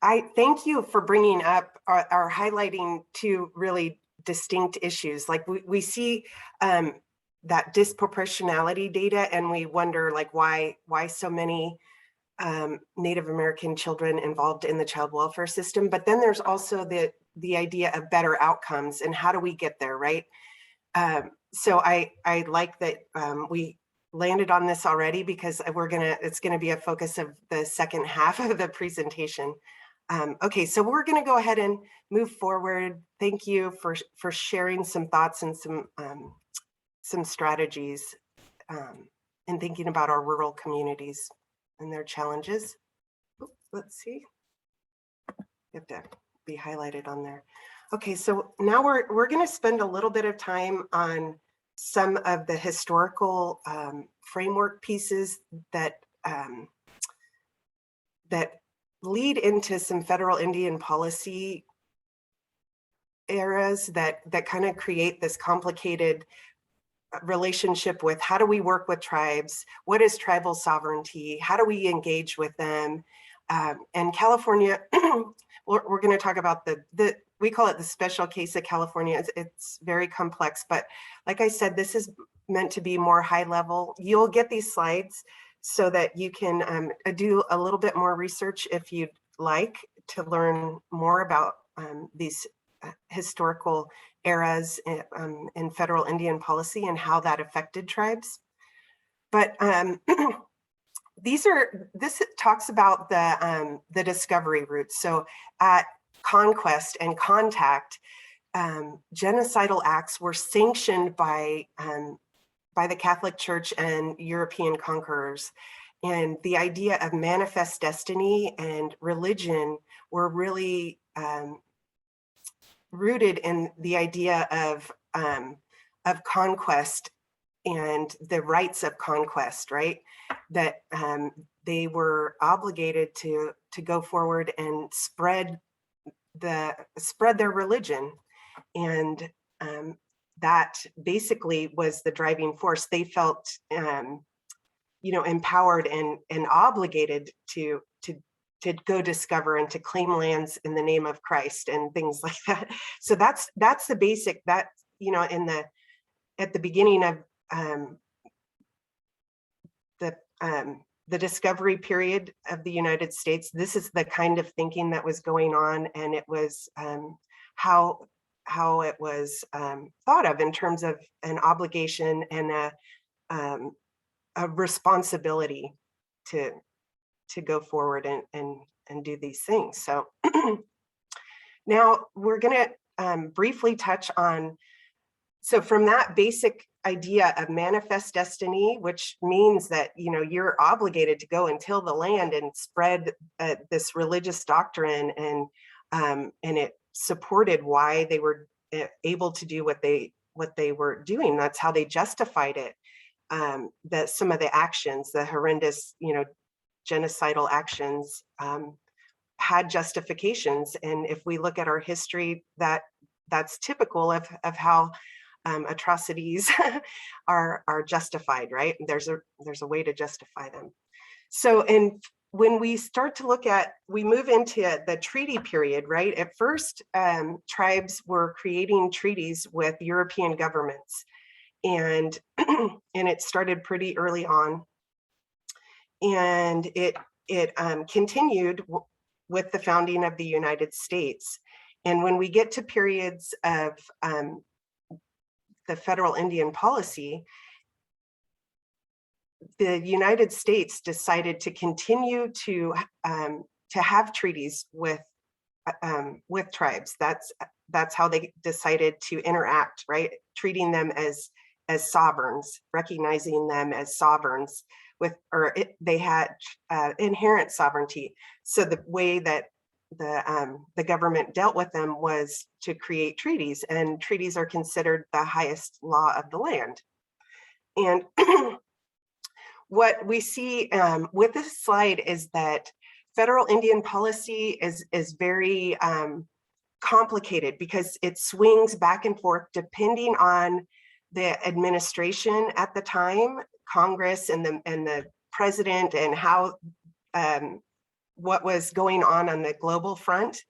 I thank you for bringing up or highlighting two really distinct issues. Like we see that disproportionality data, and we wonder like why so many Native American children involved in the child welfare system. But then there's also the idea of better outcomes and how do we get there, right? So I like that we landed on this already, because it's gonna be a focus of the second half of the presentation. Okay, so we're gonna go ahead and move forward. Thank you for sharing some thoughts and some strategies. in thinking about our rural communities and their challenges. Let's see. You have to be highlighted on there. Okay, so now we're going to spend a little bit of time on some of the historical framework pieces that that lead into some federal Indian policy eras that kind of create this complicated relationship with how do we work with tribes, what is tribal sovereignty, how do we engage with them, and California. we're going to talk about the we call it the special case of California. It's very complex, but like I said, this is meant to be more high level. You'll get these slides so that you can do a little bit more research if you'd like to learn more about these historical eras in federal Indian policy and how that affected tribes. But this talks about the discovery routes. So at conquest and contact, genocidal acts were sanctioned by the Catholic Church and European conquerors. And the idea of manifest destiny and religion were really rooted in the idea of conquest and the rights of conquest, right? That they were obligated to go forward and spread their religion, and that basically was the driving force. They felt empowered and obligated to go discover and to claim lands in the name of Christ and things like that. So that's the basic, that at the beginning of the discovery period of the United States, this is the kind of thinking that was going on, and it was how it was thought of in terms of an obligation and a responsibility to go forward and do these things. So now we're going to briefly touch on, so from that basic idea of manifest destiny, which means that you're obligated to go and till the land and spread this religious doctrine, and it supported why they were able to do what they were doing. That's how they justified it. That some of the actions, the horrendous genocidal actions, had justifications, and if we look at our history, that's typical of how atrocities are justified, right? There's a way to justify them. So, and when we start to look at, we move into the treaty period, right? At first, tribes were creating treaties with European governments, and it started pretty early on, and it continued with the founding of the United States. And when we get to periods of the federal Indian policy, the United States decided to continue to have treaties with tribes. That's how they decided to interact, right? Treating them as sovereigns, recognizing them as sovereigns they had inherent sovereignty. So the way that the government dealt with them was to create treaties, and treaties are considered the highest law of the land. And what we see with this slide is that federal Indian policy is very complicated, because it swings back and forth depending on the administration at the time, Congress and the president, and how what was going on the global front.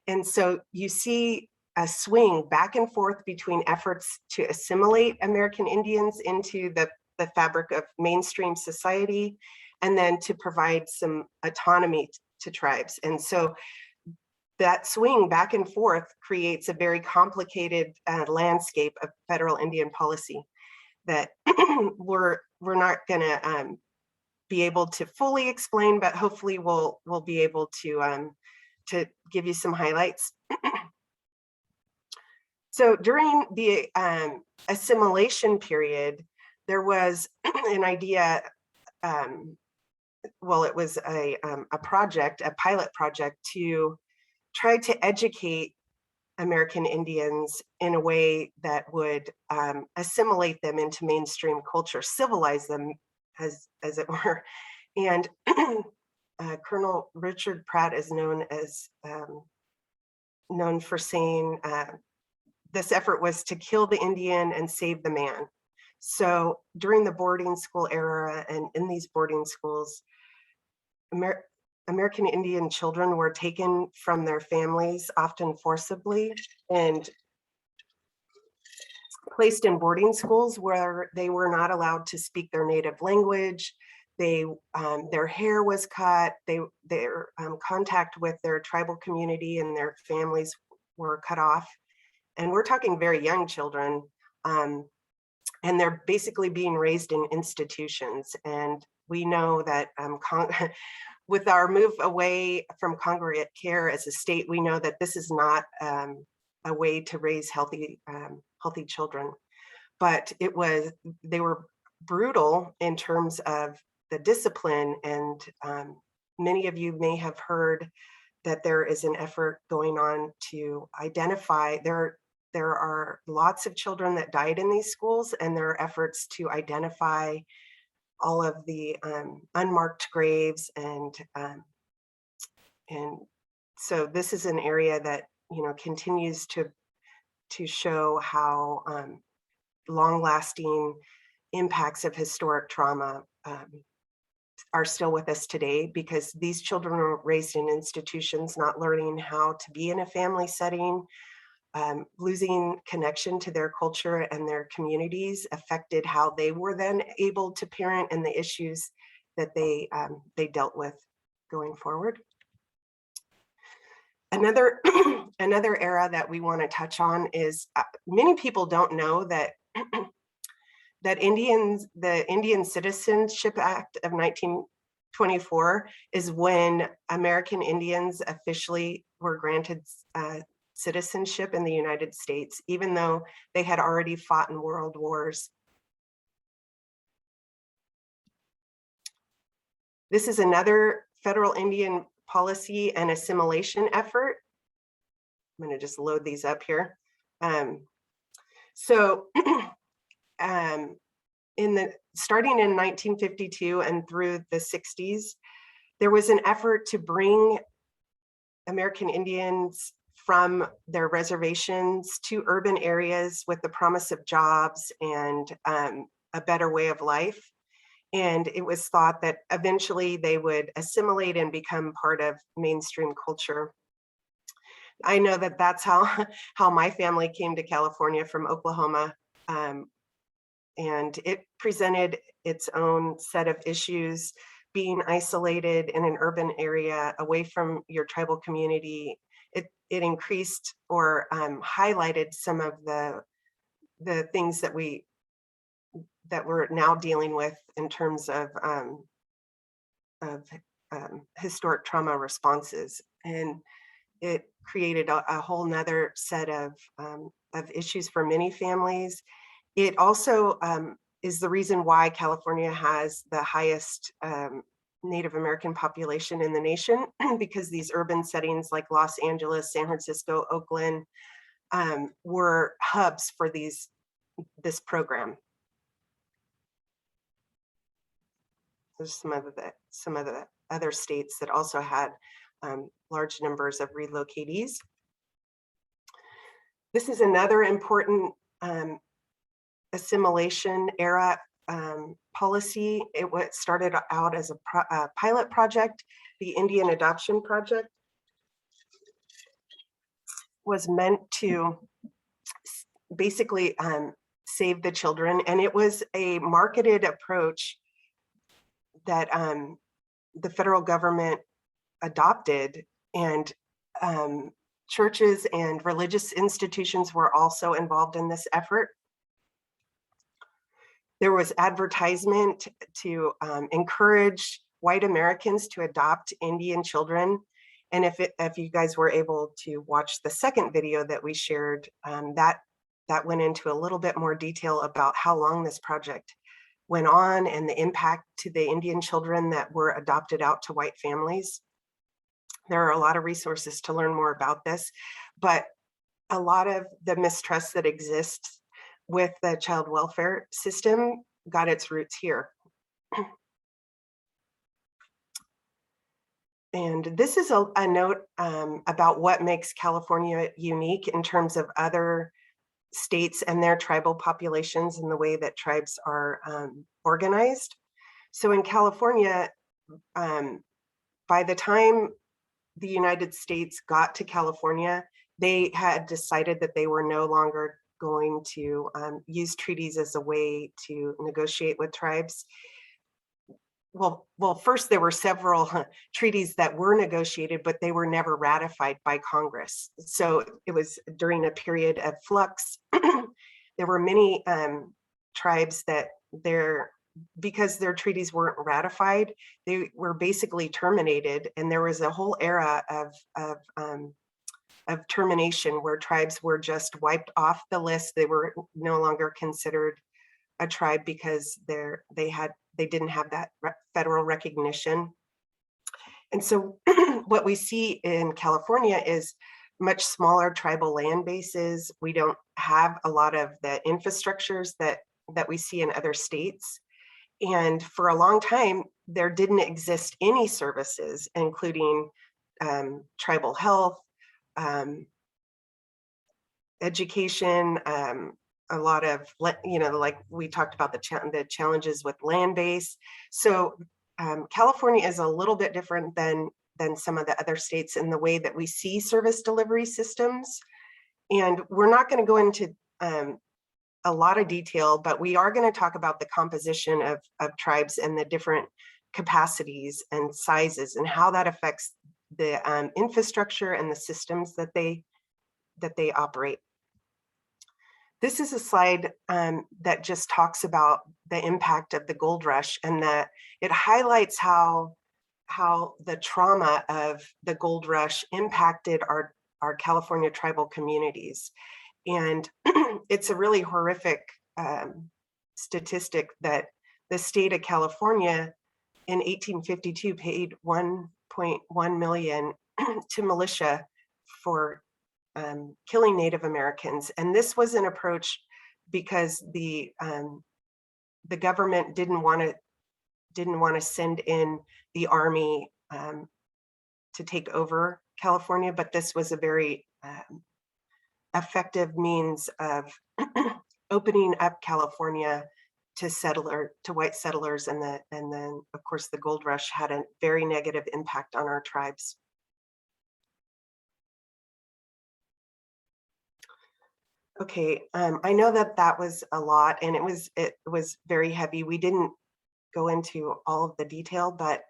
And so you see a swing back and forth between efforts to assimilate American Indians into the fabric of mainstream society, and then to provide some autonomy to tribes. And so that swing back and forth creates a very complicated landscape of federal Indian policy that we're not going to be able to fully explain, but hopefully we'll be able to give you some highlights. So during the assimilation period, there was an idea, well, it was a project, a pilot project to try to educate American Indians in a way that would assimilate them into mainstream culture, civilize them, as it were. And Colonel Richard Pratt is known for saying this effort was to kill the Indian and save the man. So during the boarding school era and in these boarding schools, American Indian children were taken from their families, often forcibly, and placed in boarding schools where they were not allowed to speak their native language. Their hair was cut. Their contact with their tribal community and their families were cut off. And we're talking very young children. And they're basically being raised in institutions. And we know that with our move away from congregate care as a state, we know that this is not a way to raise healthy children. But they were brutal in terms of the discipline, and many of you may have heard that there is an effort going on to identify, there are lots of children that died in these schools, and there are efforts to identify all of the unmarked graves, and so this is an area that continues to show how long-lasting impacts of historic trauma are still with us today, because these children were raised in institutions, not learning how to be in a family setting. Losing connection to their culture and their communities affected how they were then able to parent and the issues that they dealt with going forward. Another era that we want to touch on is many people don't know that the Indian Citizenship Act of 1924 is when American Indians officially were granted citizenship in the United States, even though they had already fought in world wars. This is another federal Indian policy and assimilation effort. I'm going to just load these up here. Starting in 1952 and through the 60s, there was an effort to bring American Indians from their reservations to urban areas with the promise of jobs and a better way of life. And it was thought that eventually they would assimilate and become part of mainstream culture. I know that that's how my family came to California from Oklahoma. And it presented its own set of issues, being isolated in an urban area away from your tribal community. It increased or highlighted some of the things that we're now dealing with in terms of historic trauma responses. And it created a whole nother set of issues for many families. It also is the reason why California has the highest Native American population in the nation, because these urban settings like Los Angeles, San Francisco, Oakland were hubs for this program. There's some of the other states that also had large numbers of relocatees. This is another important assimilation era policy. It started out as a pilot project. The Indian Adoption Project was meant to basically save the children, and it was a marketed approach that the federal government adopted, and churches and religious institutions were also involved in this effort. There was advertisement to encourage white Americans to adopt Indian children. And if you guys were able to watch the second video that we shared, that went into a little bit more detail about how long this project went on and the impact to the Indian children that were adopted out to white families. There are a lot of resources to learn more about this, but a lot of the mistrust that exists with the child welfare system got its roots here. And this is a note about what makes California unique in terms of other states and their tribal populations and the way that tribes are organized. So in California, by the time the United States got to California, they had decided that they were no longer going to use treaties as a way to negotiate with tribes. Well, first there were several treaties that were negotiated, but they were never ratified by Congress. So it was during a period of flux. There were many tribes that because their treaties weren't ratified, they were basically terminated. And there was a whole era of termination where tribes were just wiped off the list. They were no longer considered a tribe because they didn't have that federal recognition. And so what we see in California is much smaller tribal land bases. We don't have a lot of the infrastructures that we see in other states. And for a long time, there didn't exist any services, including tribal health, education, a lot of, like we talked about the challenges with land base. So California is a little bit different than some of the other states in the way that we see service delivery systems. And we're not going to go into a lot of detail, but we are going to talk about the composition of tribes and the different capacities and sizes and how that affects the infrastructure and the systems that they operate. This is a slide that just talks about the impact of the gold rush, and that it highlights how the trauma of the gold rush impacted our California tribal communities. And it's a really horrific statistic that the state of California in 1852 paid $1.1 million to militia for killing Native Americans. And this was an approach because the government didn't want to send in the army to take over California, but this was a very effective means of opening up California to white settlers, and then of course the gold rush had a very negative impact on our tribes. Okay, I know that was a lot, and it was very heavy. We didn't go into all of the detail, but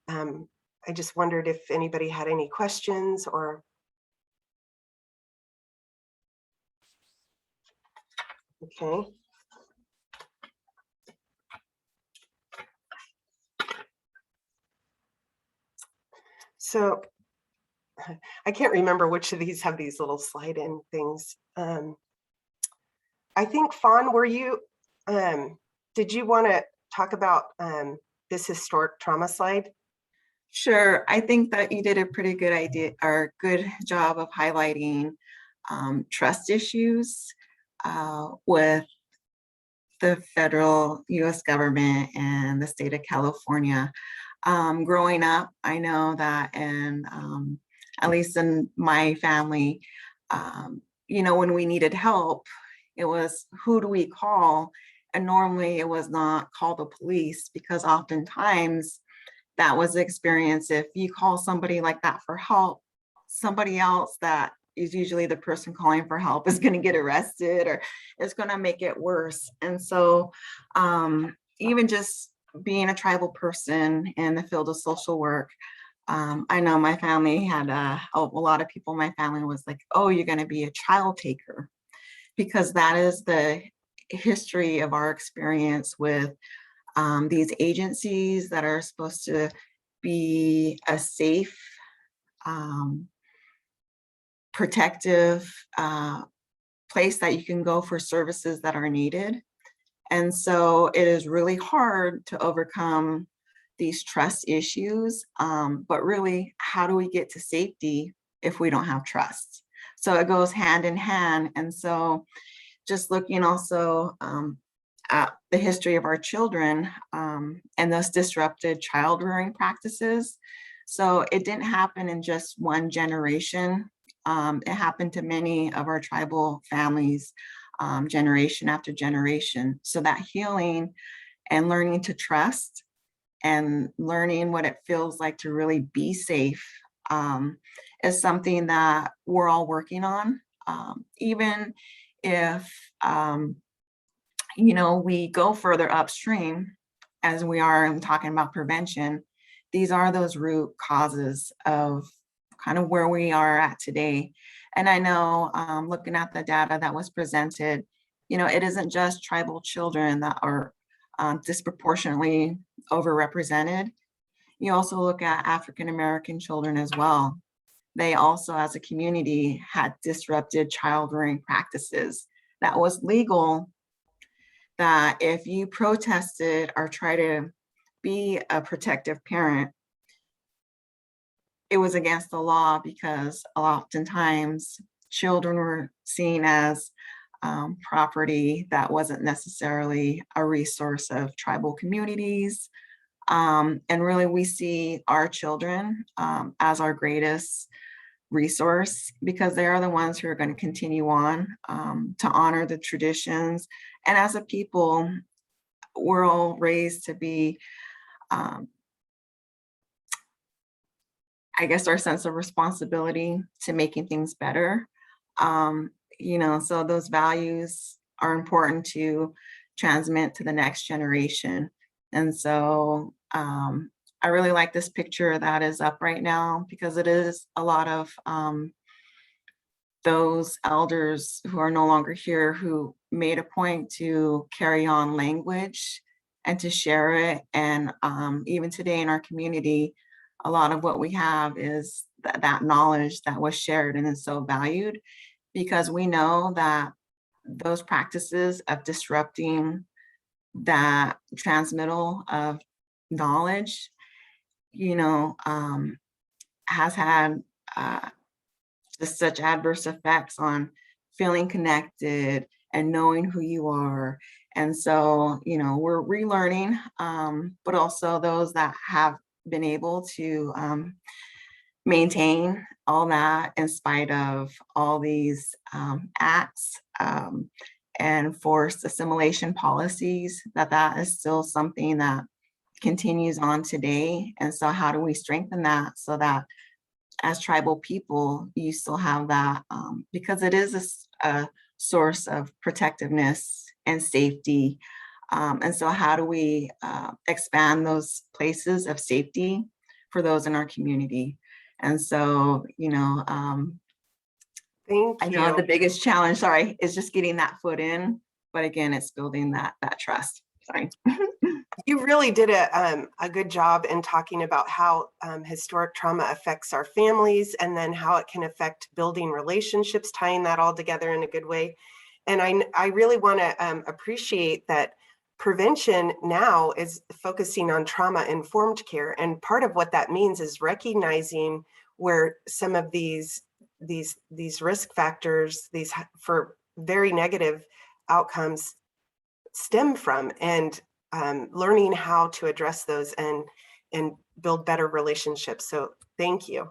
I just wondered if anybody had any questions or. Okay. So I can't remember which of these have these little slide in things. I think Fawn, did you want to talk about this historic trauma slide? Sure. I think that you did a pretty good job of highlighting trust issues with the federal U.S. government and the state of California. Growing up, I know that, and at least in my family, when we needed help, it was, who do we call? And normally it was not call the police, because oftentimes that was the experience. If you call somebody like that for help, somebody else that is usually the person calling for help is going to get arrested, or it's going to make it worse. And so even just being a tribal person in the field of social work, I know my family had a lot of people in my family was like, oh, you're going to be a child taker, because that is the history of our experience with these agencies that are supposed to be a safe, protective place that you can go for services that are needed. And so it is really hard to overcome these trust issues. But really, how do we get to safety if we don't have trust? So it goes hand in hand. And so just looking also at the history of our children and those disrupted child rearing practices. So it didn't happen in just one generation. It happened to many of our tribal families, generation after generation. So that healing and learning to trust and learning what it feels like to really be safe is something that we're all working on. Even if, we go further upstream, as we are in talking about prevention, these are those root causes of kind of where we are at today. And I know looking at the data that was presented, it isn't just tribal children that are disproportionately overrepresented. You also look at African-American children as well. They also, as a community, had disrupted child rearing practices that was legal, that if you protested or try to be a protective parent, it was against the law, because oftentimes children were seen as property that wasn't necessarily a resource of tribal communities. And really, we see our children as our greatest resource, because they are the ones who are going to continue on to honor the traditions. And as a people, we're all raised to be, I guess, our sense of responsibility to making things better. So those values are important to transmit to the next generation. And so I really like this picture that is up right now, because it is a lot of those elders who are no longer here who made a point to carry on language and to share it. And even today in our community, a lot of what we have is that knowledge that was shared and is so valued, because we know that those practices of disrupting that transmittal of knowledge, has had just such adverse effects on feeling connected and knowing who you are. And so, we're relearning, but also those that have been able to maintain all that in spite of all these acts and forced assimilation policies, that is still something that continues on today. And so how do we strengthen that so that as tribal people, you still have that, because it is a source of protectiveness and safety. And so how do we expand those places of safety for those in our community? And so, Thank I you. know the biggest challenge, is just getting that foot in. But again, it's building that trust. Sorry. You really did a good job in talking about how historic trauma affects our families, and then how it can affect building relationships, tying that all together in a good way. And I really want to appreciate that prevention now is focusing on trauma-informed care. And part of what that means is recognizing where some of these risk factors, these for very negative outcomes, stem from, and learning how to address those and build better relationships. So thank you.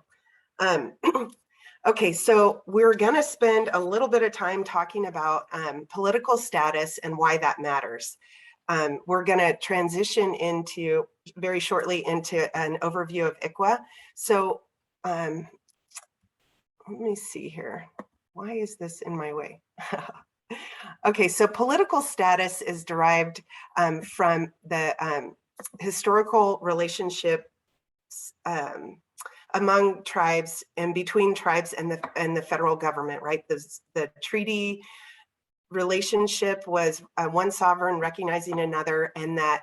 Okay, so we're going to spend a little bit of time talking about political status and why that matters. We're going to transition very shortly into an overview of ICWA. So let me see here. Why is this in my way? Okay, so political status is derived from the historical relationships among tribes and between tribes and the federal government, right? The treaty relationship was one sovereign recognizing another, and that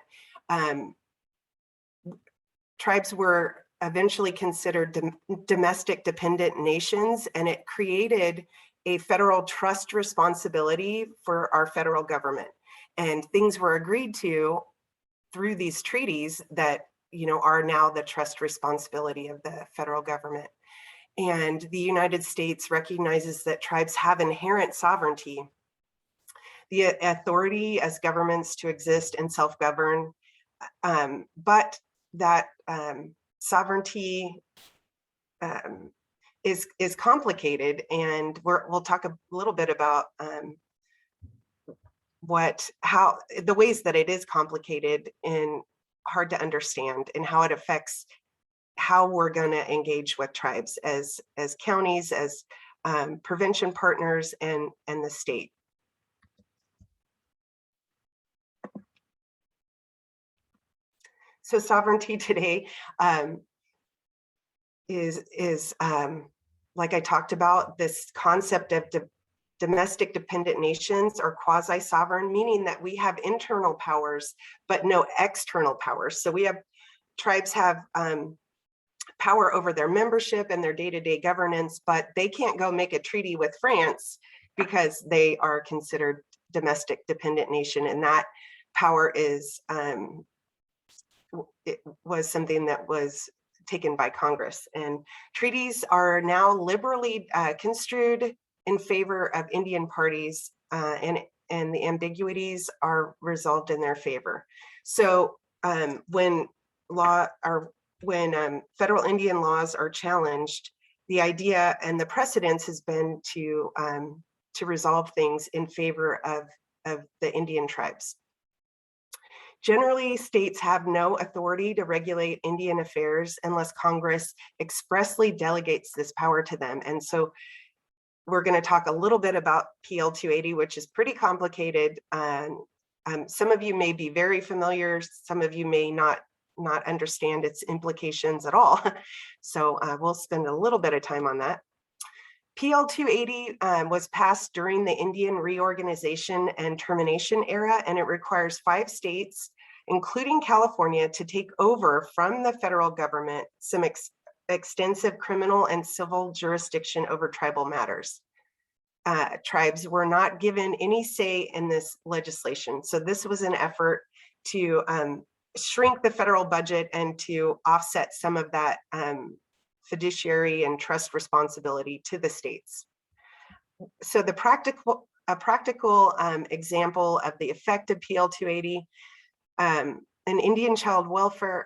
tribes were eventually considered domestic dependent nations, and it created a federal trust responsibility for our federal government. and things were agreed to through these treaties that, you know, are now the trust responsibility of the federal government. And the United States recognizes that tribes have inherent sovereignty, the authority as governments to exist and self-govern, but that sovereignty is complicated, and we'll talk a little bit about how the ways that it is complicated and hard to understand, and how it affects how we're going to engage with tribes as counties, as prevention partners, and the state. So sovereignty today is like I talked about, this concept of domestic dependent nations, or quasi-sovereign, meaning that we have internal powers, but no external powers. So tribes have power over their membership and their day-to-day governance, but they can't go make a treaty with France because they are considered domestic dependent nation. And that power it was something that was taken by Congress. And treaties are now liberally construed in favor of Indian parties, and the ambiguities are resolved in their favor. So when federal Indian laws are challenged, the idea and the precedence has been to resolve things in favor of the Indian tribes. Generally, states have no authority to regulate Indian affairs unless Congress expressly delegates this power to them. And so we're going to talk a little bit about PL 280, which is pretty complicated. Some of you may be very familiar, some of you may not understand its implications at all. So we'll spend a little bit of time on that. PL 280 was passed during the Indian reorganization and termination era, and it requires 5 states, including California, to take over from the federal government some extensive criminal and civil jurisdiction over tribal matters. Tribes were not given any say in this legislation. So this was an effort to shrink the federal budget and to offset some of that fiduciary and trust responsibility to the states. So a practical example of the effect of PL 280, the Indian Child Welfare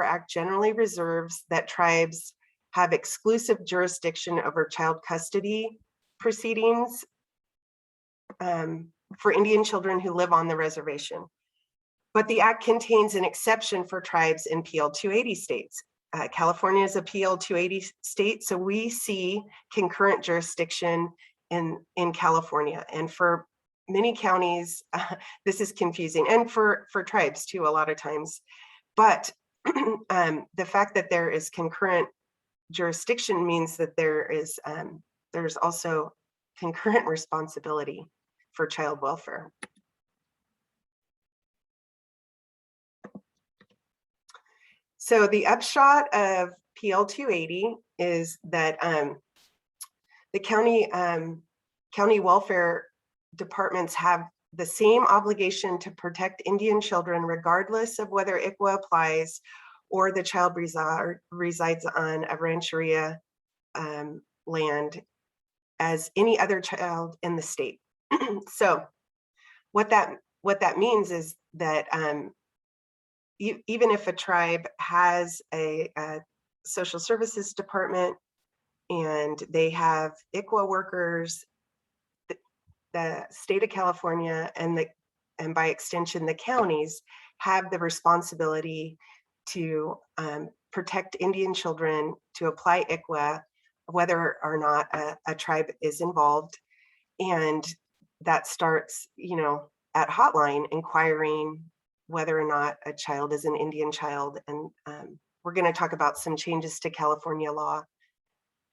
Act generally reserves that tribes have exclusive jurisdiction over child custody proceedings for Indian children who live on the reservation. But the act contains an exception for tribes in PL 280 states. California is a PL 280 state, so we see concurrent jurisdiction in California. And for many counties, this is confusing, and for tribes too, a lot of times. But the fact that there is concurrent jurisdiction means that there's also concurrent responsibility for child welfare. So the upshot of PL 280 is that the county welfare departments have the same obligation to protect Indian children, regardless of whether ICWA applies or the child resides on a rancheria land, as any other child in the state. So what that means is that even if a tribe has a social services department and they have ICWA workers, the state of California and by extension the counties have the responsibility to protect Indian children, to apply ICWA, whether or not a tribe is involved. And that starts, at hotline inquiring whether or not a child is an Indian child. And we're going to talk about some changes to California law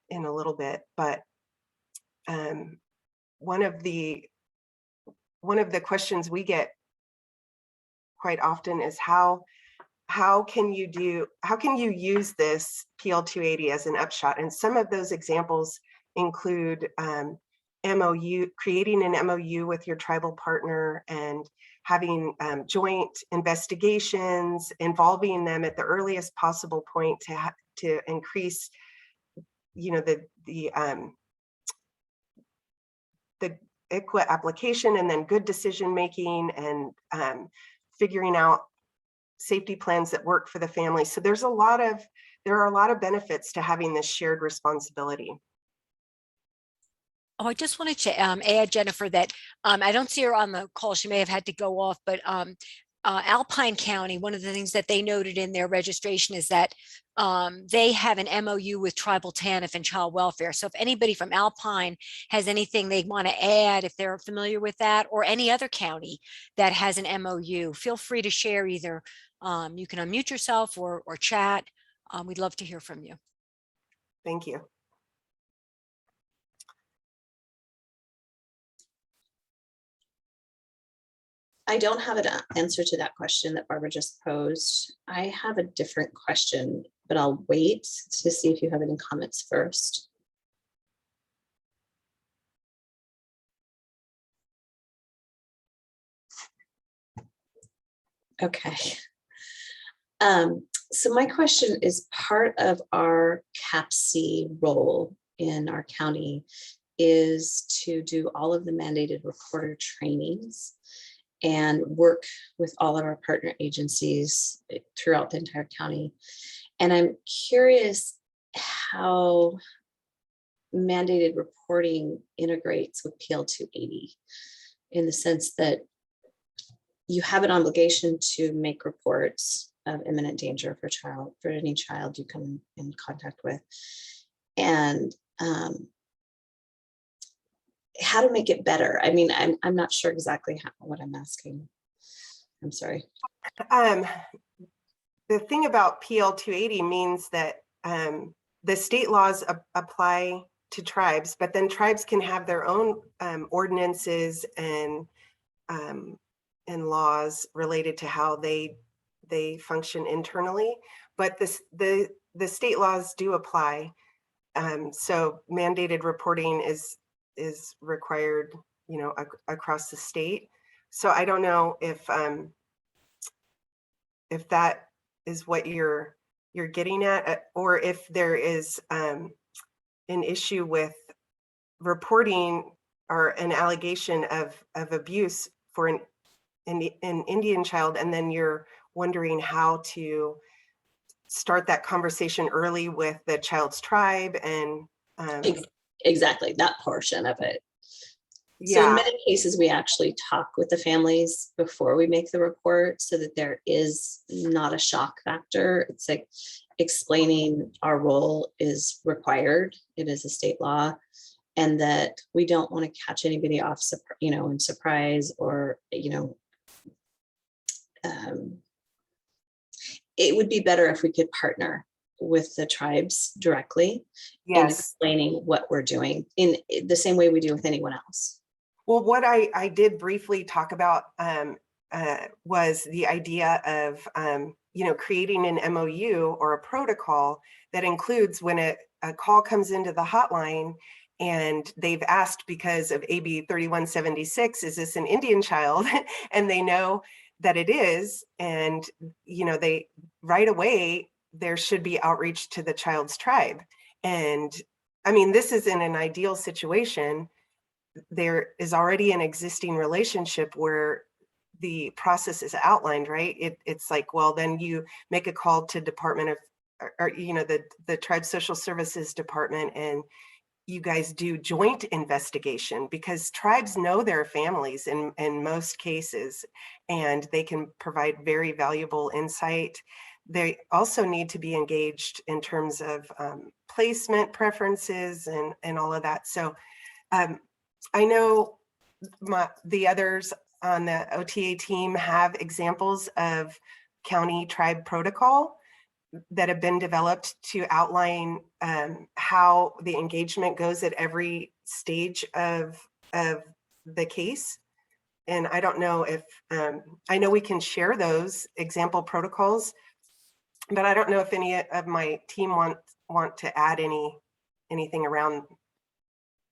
in a little bit, but one of the questions we get quite often is how can you use this PL 280 as an upshot? And some of those examples include MOU, creating an MOU with your tribal partner and having joint investigations, involving them at the earliest possible point to increase, you know, the ICWA application, and then good decision making, and figuring out safety plans that work for the family. So there are a lot of benefits to having this shared responsibility. Oh, I just wanted to add, Jennifer, that I don't see her on the call. She may have had to go off, but Alpine County, one of the things that they noted in their registration is that they have an MOU with Tribal TANF and Child Welfare. So if anybody from Alpine has anything they want to add, if they're familiar with that, or any other county that has an MOU, feel free to share either. You can unmute yourself or chat. We'd love to hear from you. Thank you. I don't have an answer to that question that Barbara just posed. I have a different question, but I'll wait to see if you have any comments first. Okay. So my question is, part of our CAPC role in our county is to do all of the mandated reporter trainings and work with all of our partner agencies throughout the entire county. And I'm curious how mandated reporting integrates with PL 280, in the sense that you have an obligation to make reports of imminent danger for any child you come in contact with, and how to make it better. I mean, I'm not sure exactly what I'm asking. I'm sorry. The thing about PL 280 means that the state laws apply to tribes, but then tribes can have their own ordinances and laws related to how they function internally. But the state laws do apply. So mandated reporting is required, you know, across the state. So I don't know if that is what you're getting at, or if there is an issue with reporting or an allegation of abuse for an Indian child, and then you're wondering how to start that conversation early with the child's tribe and exactly that portion of it. Yeah. So in many cases, we actually talk with the families before we make the report, so that there is not a shock factor. It's like explaining our role is required. It is a state law, and that we don't want to catch anybody off, you know, in surprise, or, you know, it would be better if we could partner with the tribes directly. Yes. And explaining what we're doing in the same way we do with anyone else. Well, what I did briefly talk about was the idea of, you know, creating an MOU or a protocol that includes when a call comes into the hotline and they've asked because of AB 3176, is this an Indian child? And they know that it is, and, you know, they right away, there should be outreach to the child's tribe. And I mean, this is in an ideal situation. There is already an existing relationship where the process is outlined, right? It's like, well, then you make a call to Department of, or you know, the Tribe Social Services Department, and you guys do joint investigation, because tribes know their families in most cases, and they can provide very valuable insight. They also need to be engaged in terms of placement preferences and all of that. So I know the others on the OTA team have examples of county tribe protocol that have been developed to outline how the engagement goes at every stage of the case. And I don't know if, I know we can share those example protocols, but I don't know if any of my team want to add anything around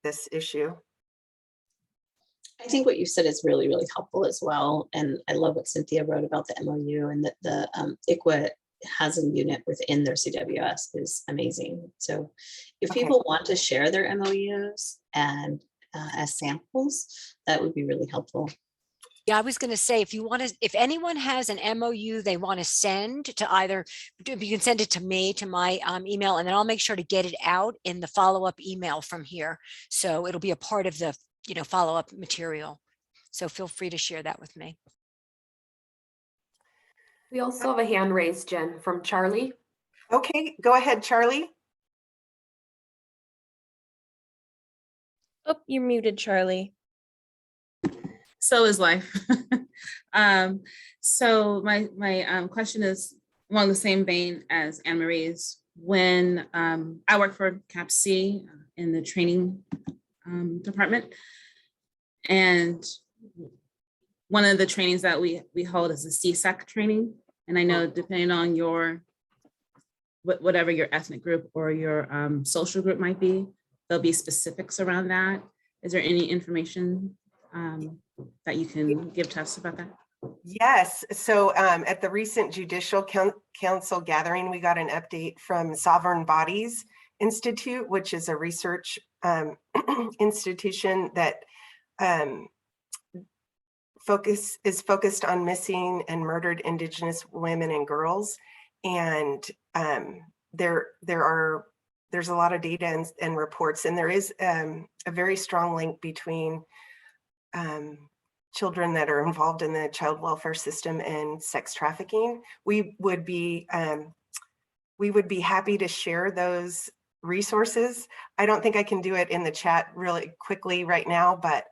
this issue. I think what you said is really, really helpful as well. And I love what Cynthia wrote about the MOU, and that the ICWA has a unit within their CWS is amazing. So if Okay. people want to share their MOUs and as samples, that would be really helpful. Yeah, I was going to say, if anyone has an MOU they want to send to either, you can send it to me, to my email, and then I'll make sure to get it out in the follow-up email from here. So it'll be a part of the, follow-up material. So feel free to share that with me. We also have a hand raised, Jen, from Charlie. Okay, go ahead, Charlie. Oh, you're muted, Charlie. So is life. So my question is along the same vein as Anne Marie's. When I work for CAPC in the training department, and one of the trainings that we hold is a CSEC training. And I know depending on your whatever your ethnic group or your social group might be, there'll be specifics around that. Is there any information that you can give to us about that? Yes. So at the recent Judicial Council gathering, we got an update from Sovereign Bodies Institute, which is a research institution that is focused on missing and murdered Indigenous women and girls. And there's a lot of data and reports, and there is a very strong link between children that are involved in the child welfare system and sex trafficking. We would be happy to share those resources. I don't think I can do it in the chat really quickly right now, but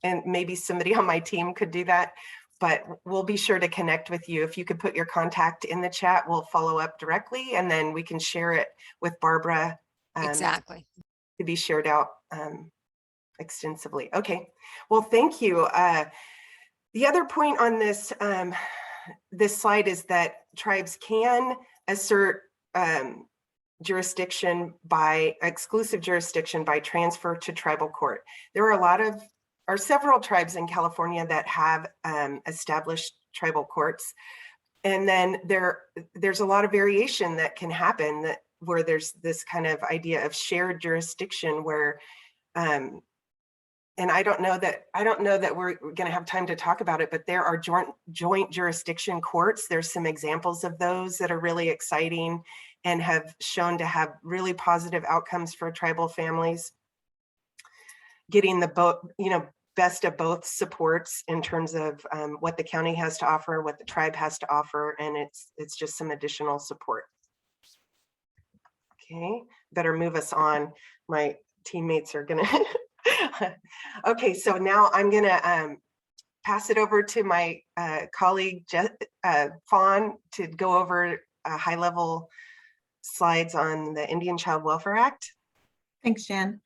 and maybe somebody on my team could do that, but we'll be sure to connect with you. If you could put your contact in the chat, we'll follow up directly, and then we can share it with Barbara. Exactly. To be shared out extensively. Okay, well, thank you. The other point on this this slide is that tribes can assert exclusive jurisdiction by transfer to tribal court. There are several tribes in California that have established tribal courts, and then there's a lot of variation that can happen where there's this kind of idea of shared jurisdiction where and I don't know that we're going to have time to talk about it, but there are joint jurisdiction courts. There's some examples of those that are really exciting and have shown to have really positive outcomes for tribal families. Getting the best of both supports in terms of what the county has to offer, what the tribe has to offer, and it's just some additional support. Okay, better move us on. My teammates are gonna. Okay, so now I'm gonna pass it over to my colleague Fawn to go over high-level slides on the Indian Child Welfare Act. Thanks, Jen.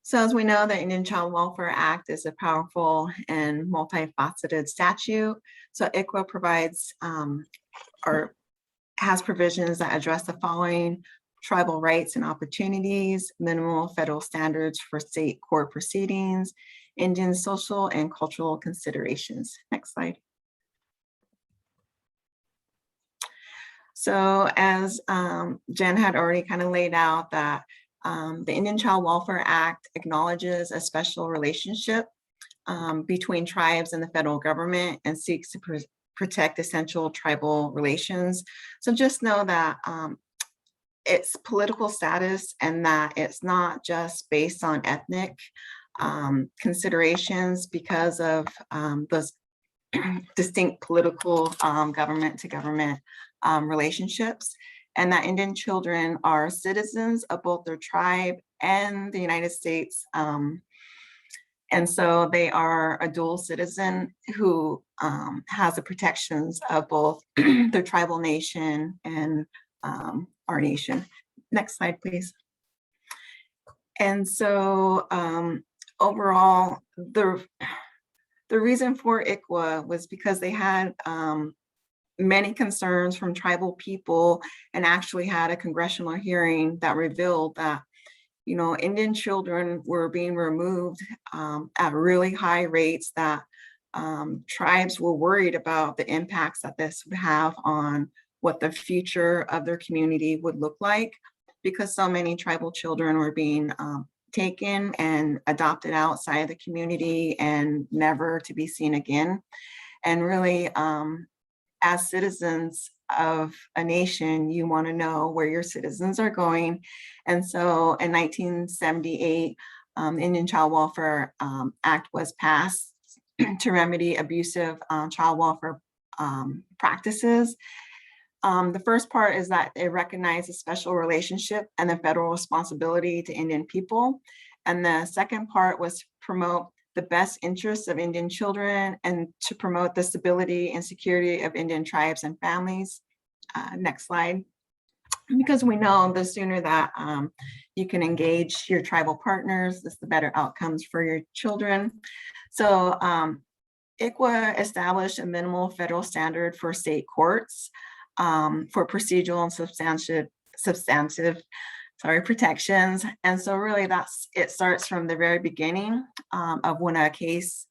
So as we know, the Indian Child Welfare Act is a powerful and multifaceted statute. So ICWA provides or has provisions that address the following: tribal rights and opportunities, minimal federal standards for state court proceedings, Indian social and cultural considerations. Next slide. So as Jen had already kind of laid out, that the Indian Child Welfare Act acknowledges a special relationship between tribes and the federal government and seeks to protect essential tribal relations. So just know that its political status and that it's not just based on ethnic considerations because of those distinct political government to government relationships, and that Indian children are citizens of both their tribe and the United States. And so they are a dual citizen who has the protections of both their tribal nation and our nation. Next slide, please. And so overall, the reason for ICWA was because they had many concerns from tribal people, and actually had a congressional hearing that revealed that Indian children were being removed at really high rates, that tribes were worried about the impacts that this would have on what the future of their community would look like, because so many tribal children were being taken and adopted outside of the community and never to be seen again. And really, as citizens of a nation, you want to know where your citizens are going. And so in 1978, Indian Child Welfare Act was passed to remedy abusive child welfare practices. The first part is that it recognized a special relationship and the federal responsibility to Indian people. And the second part was to promote the best interests of Indian children and to promote the stability and security of Indian tribes and families. Next slide. Because we know the sooner that you can engage your tribal partners, the better outcomes for your children. So ICWA established a minimal federal standard for state courts for procedural and substantive protections. And so really it starts from the very beginning of when a case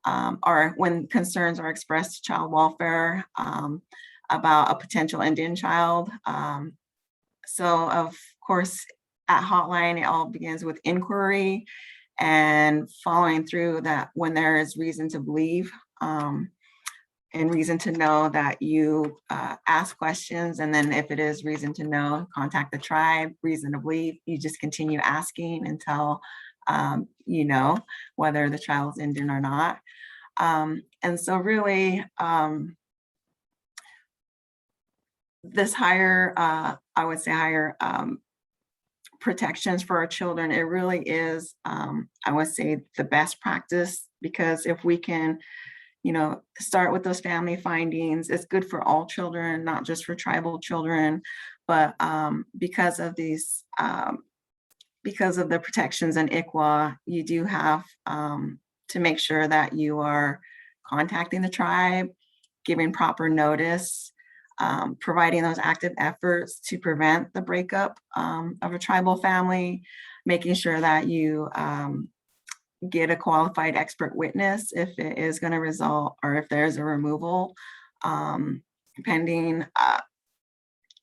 or when concerns are expressed to child welfare about a potential Indian child. So of course, at Hotline, it all begins with inquiry and following through that when there is reason to believe and reason to know, that you ask questions. And then if it is reason to know, contact the tribe. Reason to believe, you just continue asking until you know whether the child's Indian or not. And so really, this higher, I would say higher protections for our children, it really is, I would say, the best practice, because if we can, start with those family findings, it's good for all children, not just for tribal children, but because of these, because of the protections in ICWA, you do have to make sure that you are contacting the tribe, giving proper notice, providing those active efforts to prevent the breakup of a tribal family, making sure that you get a qualified expert witness if it is going to result, or if there's a removal pending,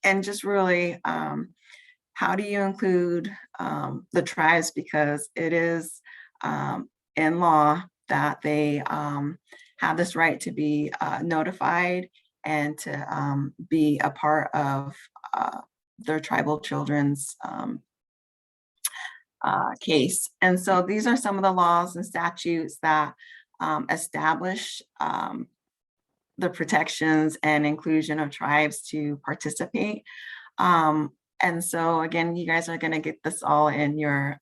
and just really how do you include the tribes, because it is in law that they have this right to be notified and to be a part of their tribal children's case. And so these are some of the laws and statutes that establish the protections and inclusion of tribes to participate. And so again, you guys are going to get this all in your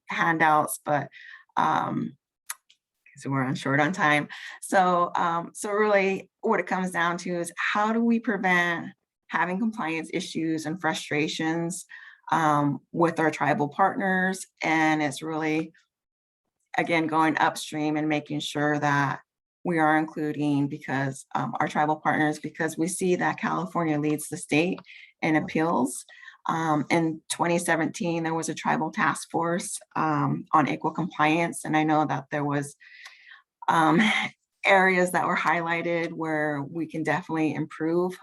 handouts, but so we're short on time. So so really what it comes down to is, how do we prevent having compliance issues and frustrations with our tribal partners? And it's really, again, going upstream and making sure that we are including, because our tribal partners, because we see that California leads the state in appeals. In 2017, there was a tribal task force on ICWA compliance. And I know that there was areas that were highlighted where we can definitely improve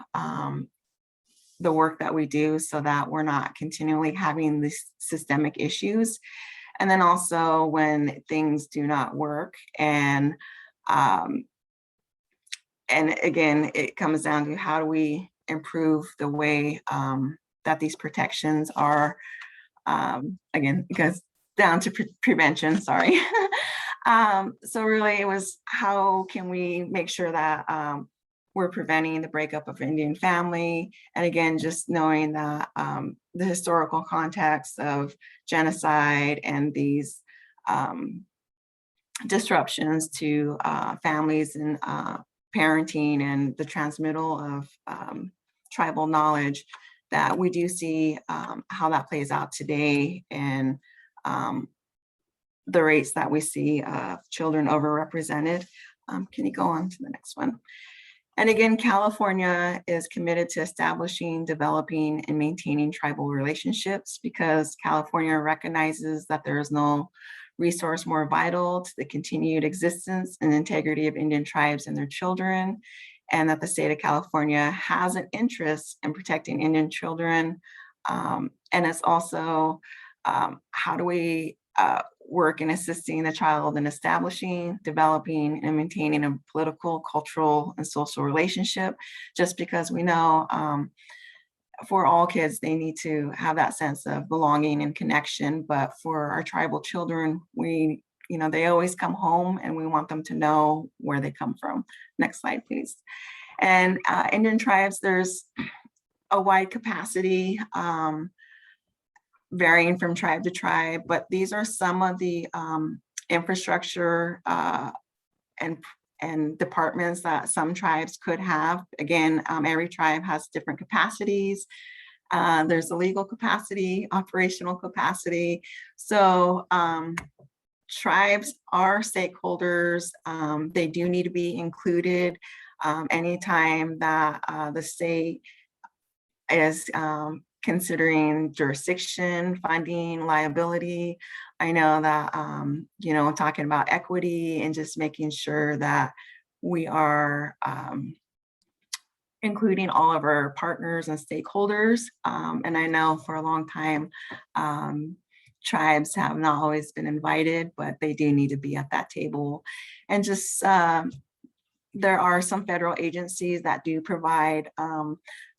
the work that we do, so that we're not continually having these systemic issues. And then also when things do not work, and again, it comes down to how do we improve the way that these protections are, again, it goes down to prevention, sorry. So really it was, how can we make sure that we're preventing the breakup of Indian family? And again, just knowing that the historical context of genocide and these disruptions to families and parenting and the transmittal of tribal knowledge, that we do see how that plays out today, and the rates that we see of children overrepresented. Can you go on to the next one? And again, California is committed to establishing, developing, and maintaining tribal relationships because California recognizes that there is no resource more vital to the continued existence and integrity of Indian tribes and their children, and that the state of California has an interest in protecting Indian children. And it's also how do we work in assisting the child in establishing, developing, and maintaining a political, cultural, and social relationship, just because we know for all kids, they need to have that sense of belonging and connection. But for our tribal children, they always come home and we want them to know where they come from. Next slide, please. And Indian tribes, there's a wide capacity, varying from tribe to tribe, but these are some of the infrastructure and departments that some tribes could have. Again, every tribe has different capacities. There's the legal capacity, operational capacity. So tribes are stakeholders. They do need to be included anytime that the state is considering jurisdiction, funding, liability. I know that, talking about equity and just making sure that we are including all of our partners and stakeholders. And I know for a long time, tribes have not always been invited, but they do need to be at that table. And just there are some federal agencies that do provide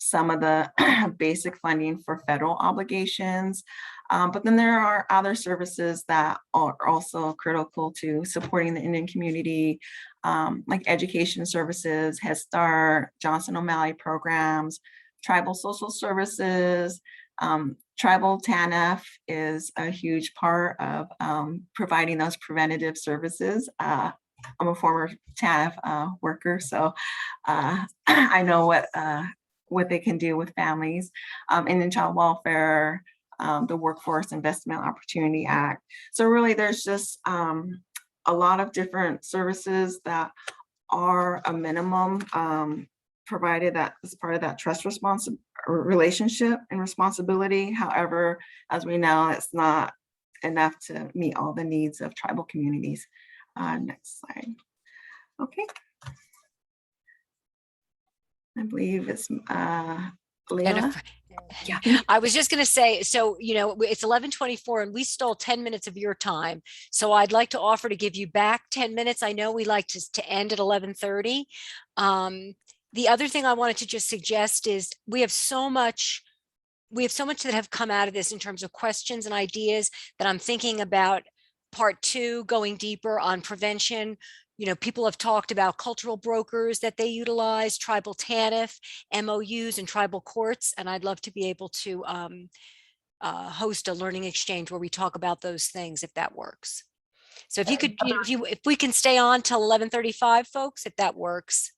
some of the basic funding for federal obligations. But then there are other services that are also critical to supporting the Indian community, like education services, Head Start, Johnson O'Malley programs, tribal social services. Tribal TANF is a huge part of providing those preventative services. I'm a former TANF worker, so I know what they can do with families. Indian child welfare, the Workforce Investment Opportunity Act. So really there's just a lot of different services that are a minimum provided that as part of that trust relationship and responsibility. However, as we know, it's not enough to meet all the needs of tribal communities. Next slide. Okay. I believe it's Leila. Yeah, I was just going to say, so, it's 11:24 and we stole 10 minutes of your time. So I'd like to offer to give you back 10 minutes. I know we like to end at 11:30. The other thing I wanted to just suggest is we have so much that have come out of this in terms of questions and ideas that I'm thinking about part 2, going deeper on prevention. People have talked about cultural brokers that they utilize, tribal TANF, MOUs, and tribal courts. And I'd love to be able to host a learning exchange where we talk about those things, if that works. So if you could, if we can stay on till 11:35, folks, if that works.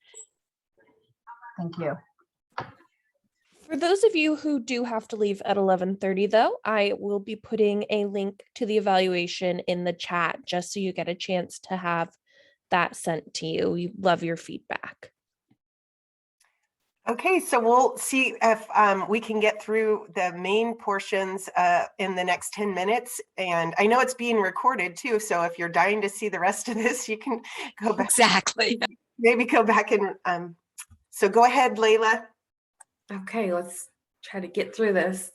Thank you. For those of you who do have to leave at 11:30, though, I will be putting a link to the evaluation in the chat just so you get a chance to have that sent to you. We love your feedback. Okay, so we'll see if we can get through the main portions in the next 10 minutes. And I know it's being recorded too, so if you're dying to see the rest of this, you can go back. Exactly. Maybe go back and, so go ahead, Leila. Okay, let's try to get through this.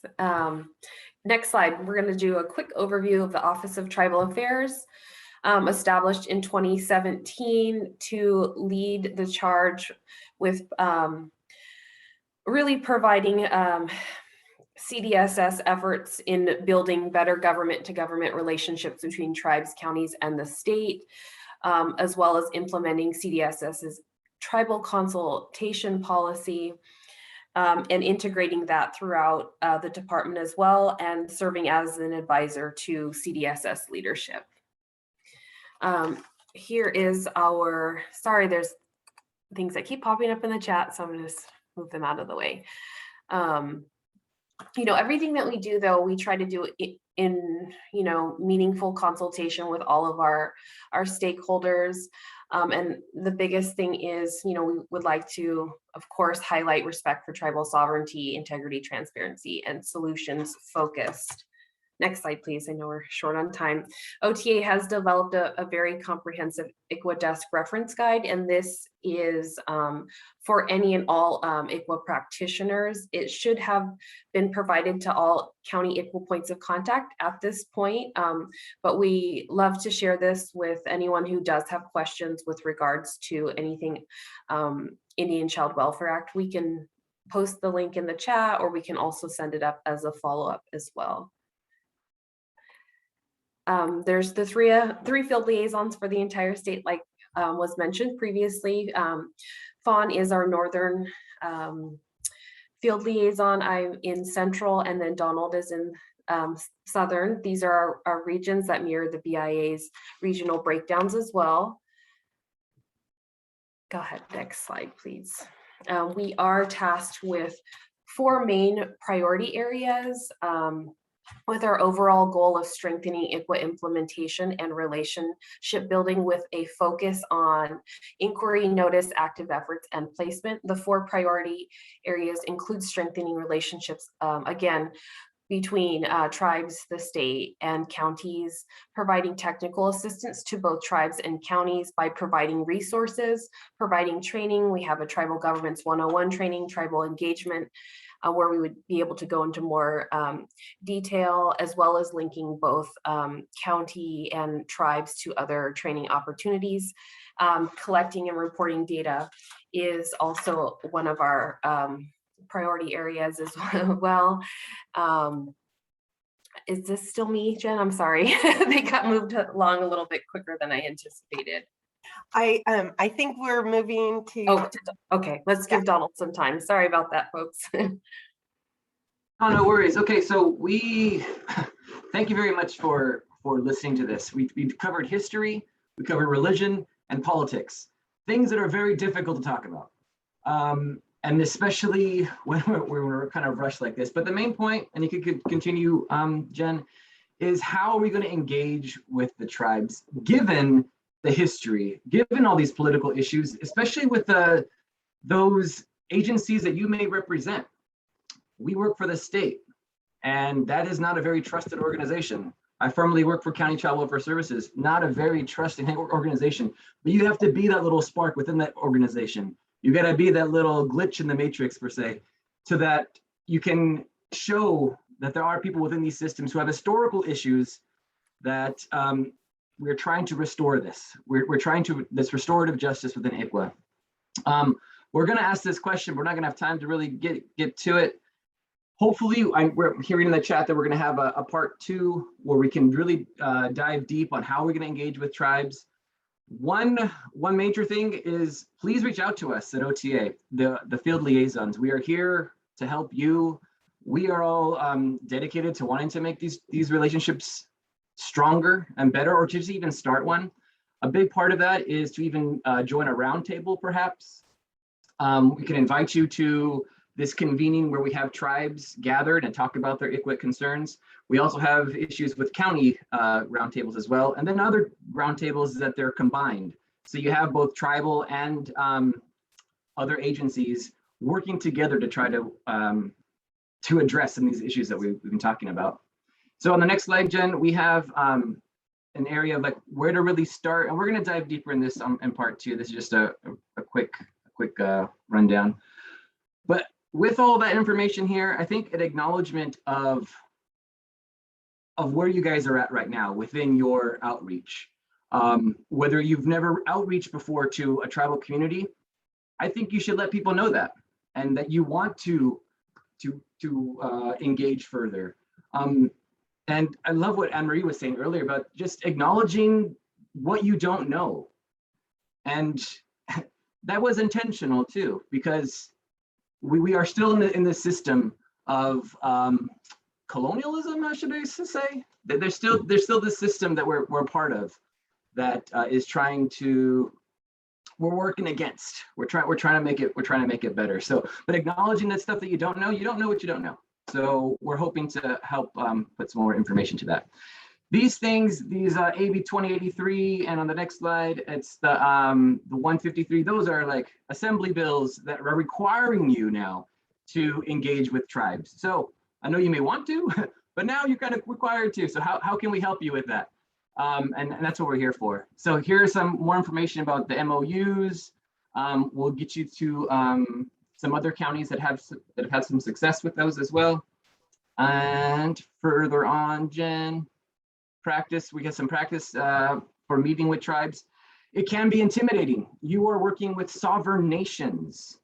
Next slide, we're going to do a quick overview of the Office of Tribal Affairs, established in 2017 to lead the charge with really providing CDSS efforts in building better government-to-government relationships between tribes, counties, and the state, as well as implementing CDSS's tribal consultation policy, and integrating that throughout the department as well, and serving as an advisor to CDSS leadership. Here is our, sorry, there's things that keep popping up in the chat, so I'm gonna just move them out of the way. Everything that we do, though, we try to do it in meaningful consultation with all of our stakeholders. And the biggest thing is, we would like to, of course, highlight respect for tribal sovereignty, integrity, transparency, and solutions focused. Next slide, please. I know we're short on time. OTA has developed a very comprehensive ICWA desk reference guide, and this is for any and all ICWA practitioners. It should have been provided to all county ICWA points of contact at this point, but we love to share this with anyone who does have questions with regards to anything Indian Child Welfare Act. We can post the link in the chat, or we can also send it up as a follow-up as well. There's the three field liaisons for the entire state, like was mentioned previously. Fawn is our northern field liaison. I'm in central, and then Donald is in southern. These are our regions that mirror the BIA's regional breakdowns as well. Go ahead, next slide, please. We are tasked with 4 main priority areas, with our overall goal of strengthening ICWA implementation and relationship building with a focus on inquiry, notice, active efforts, and placement. The 4 priority areas include strengthening relationships, again, between tribes, the state, and counties, providing technical assistance to both tribes and counties by providing resources, providing training. We have a Tribal Governments 101 training, tribal engagement, where we would be able to go into more detail, as well as linking both county and tribes to other training opportunities. Collecting and reporting data is also one of our priority areas as well. Is this still me, Jen? I'm sorry. They got moved along a little bit quicker than I anticipated. I think we're moving to. Oh, okay. Let's give Donald some time. Sorry about that, folks. Oh, no worries. Okay, so we thank you very much for listening to this. We've covered history, we covered religion and politics, things that are very difficult to talk about, and especially when we're kind of rushed like this. But the main point, and you could continue, Jen, is how are we going to engage with the tribes, given the history, given all these political issues, especially with those agencies that you may represent. We work for the state, and that is not a very trusted organization. I formerly worked for County Child Welfare Services, not a very trusting organization, but you have to be that little spark within that organization. You got to be that little glitch in the matrix, per se, so that you can show that there are people within these systems who have historical issues that we're trying to restore this. We're trying to, this restorative justice within ICWA. We're going to ask this question. We're not going to have time to really get to it. Hopefully, we're hearing in the chat that we're going to have a part 2 where we can really dive deep on how we're going to engage with tribes. One major thing is, please reach out to us at OTA, the field liaisons. We are here to help you. We are all dedicated to wanting to make these relationships stronger and better, or to just even start one. A big part of that is to even join a roundtable, perhaps. We can invite you to this convening where we have tribes gathered and talk about their ICWA concerns. We also have issues with county roundtables as well, and then other roundtables that they're combined. So you have both tribal and other agencies working together to try to address some of these issues that we've been talking about. So on the next slide, Jen, we have an area of like where to really start, and we're going to dive deeper in this in part 2. This is just a quick rundown. But with all that information here, I think an acknowledgement of where you guys are at right now within your outreach. Whether you've never outreached before to a tribal community, I think you should let people know that, and that you want to engage further. And I love what Anne-Marie was saying earlier about just acknowledging what you don't know. And that was intentional too, because we are still in the system of colonialism, should I say? There's still this system that we're a part of that is trying to, we're working against. We're trying to make it better. So, but acknowledging that stuff that you don't know what you don't know. So we're hoping to help put some more information to that. these things, these AB 2083, and on the next slide, it's the 153. Those are like assembly bills that are requiring you now to engage with tribes. So I know you may want to, but now you're kind of required to. So how can we help you with that? And that's what we're here for. So here's some more information about the MOUs. We'll get you to some other counties that have had some success with those as well. And further on, Jen, practice, we get some practice for meeting with tribes. It can be intimidating. You are working with sovereign nations.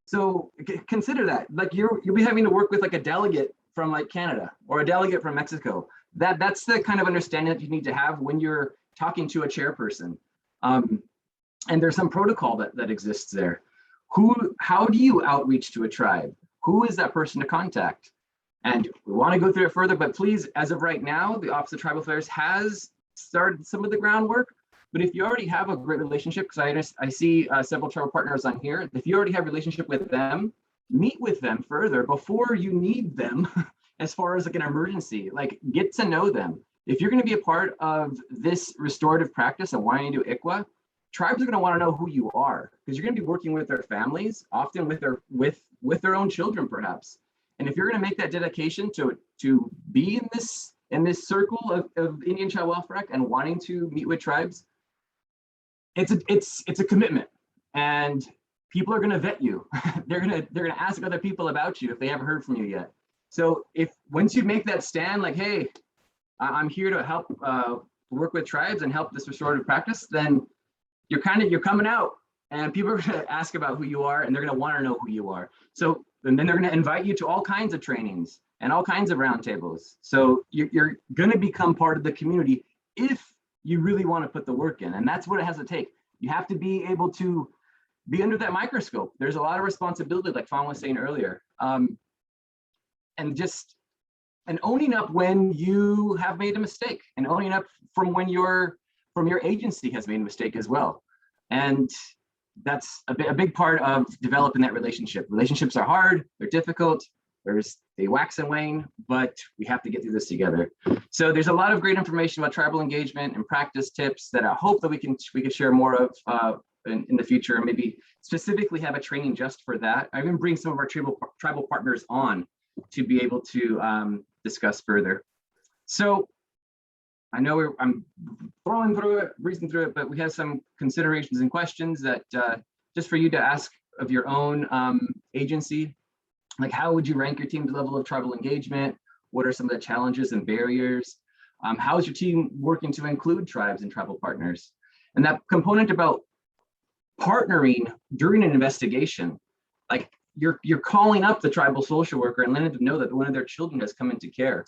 So consider that, like you'll be having to work with like a delegate from like Canada or a delegate from Mexico. That's the kind of understanding that you need to have when you're talking to a chairperson. And there's some protocol that exists there. How do you outreach to a tribe? Who is that person to contact? And we want to go through it further, but please, as of right now, the Office of Tribal Affairs has started some of the groundwork. But if you already have a great relationship, because I see several tribal partners on here, if you already have a relationship with them, meet with them further before you need them as far as like an emergency, like get to know them. If you're going to be a part of this restorative practice and wanting to do ICWA, tribes are going to want to know who you are, because you're going to be working with their families, often with their own children, perhaps. And if you're going to make that dedication to be in this circle of Indian Child Welfare Act and wanting to meet with tribes, it's a commitment, and people are going to vet you. they're going to ask other people about you if they haven't heard from you yet. So if once you make that stand, like, hey, I'm here to help work with tribes and help this restorative practice, then you're coming out, and people are going to ask about who you are, and they're going to want to know who you are. So and then they're going to invite you to all kinds of trainings and all kinds of roundtables. So you're going to become part of the community if you really want to put the work in. And that's what it has to take. You have to be able to be under that microscope. There's a lot of responsibility, like Fawn was saying earlier. And owning up when you have made a mistake, and owning up from your agency has made a mistake as well. And that's a big part of developing that relationship. Relationships are hard, they're difficult, they wax and wane, but we have to get through this together. So there's a lot of great information about tribal engagement and practice tips that I hope that we can share more of in the future, and maybe specifically have a training just for that. I even bring some of our tribal partners on to be able to discuss further. So I know I'm breezing through it, but we have some considerations and questions that just for you to ask of your own agency. Like, how would you rank your team's level of tribal engagement? What are some of the challenges and barriers? How is your team working to include tribes and tribal partners? And that component about partnering during an investigation, like you're calling up the tribal social worker and letting them know that one of their children has come into care.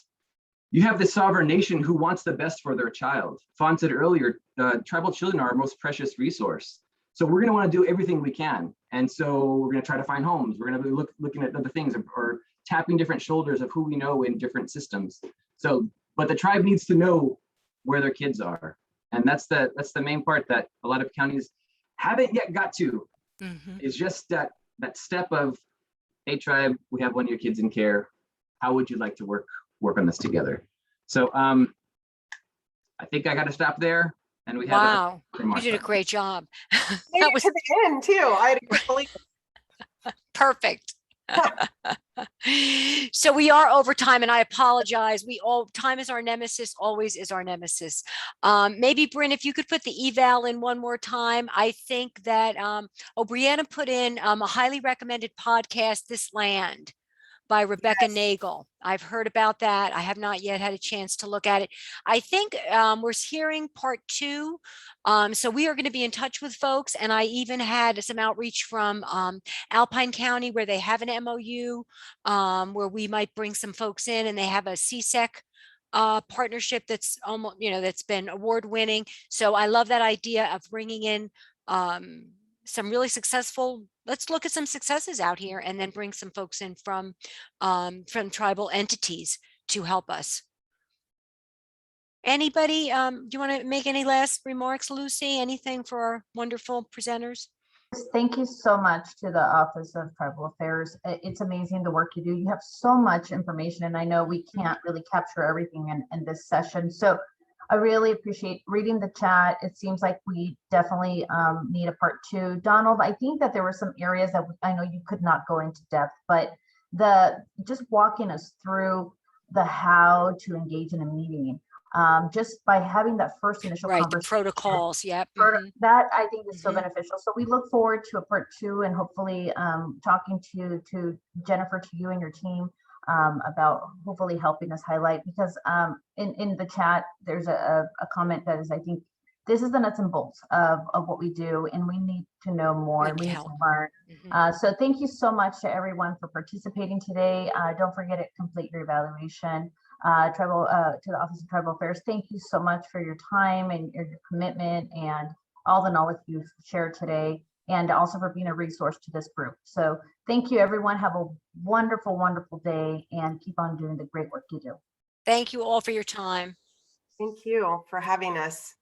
You have the sovereign nation who wants the best for their child. Fawn said earlier, tribal children are our most precious resource. So we're going to want to do everything we can. And so we're going to try to find homes. We're going to be looking at other things, or tapping different shoulders of who we know in different systems. So, but the tribe needs to know where their kids are. And that's the main part that a lot of counties haven't yet got to, is just that step of, hey tribe, we have one of your kids in care. How would you like to work on this together? So I think I got to stop there. And we have wow, you did a great job. That was to the end too. I can't believe it. Perfect. So we are over time, and I apologize. Time is our nemesis, always is our nemesis. Maybe Bryn, if you could put the eval in one more time. I think that Brianna put in a highly recommended podcast, This Land, by Rebecca Nagel. I've heard about that. I have not yet had a chance to look at it. I think we're hearing part 2. So we are going to be in touch with folks. And I even had some outreach from Alpine County, where they have an MOU, where we might bring some folks in, and they have a CSEC partnership that's almost, that's been award winning. So I love that idea of bringing in some really successful, let's look at some successes out here, and then bring some folks in from tribal entities to help us. Anybody, do you want to make any last remarks, Lucy? Anything for our wonderful presenters? Thank you so much to the Office of Tribal Affairs. It's amazing the work you do. You have so much information, and I know we can't really capture everything in this session. So I really appreciate reading the chat. It seems like we definitely need a part 2. Donald, I think that there were some areas that I know you could not go into depth, but just walking us through the how to engage in a meeting, just by having that first initial Right, the conversation. protocols, yep. That I think is so Mhm. beneficial. So we look forward to a part 2 and hopefully talking to Jennifer, to you and your team about hopefully helping us highlight, because in the chat, there's a comment that is, I think, this is the nuts and bolts of what we do, and we need to know more and we need to learn. So thank you so much to everyone for participating today. Don't forget to complete your evaluation. To the Office of Tribal Affairs, thank you so much for your time and your commitment and all the knowledge you've shared today, and also for being a resource to this group. So thank you, everyone. Have a wonderful, wonderful day, and keep on doing the great work you do. Thank you all for your time. Thank you for having us.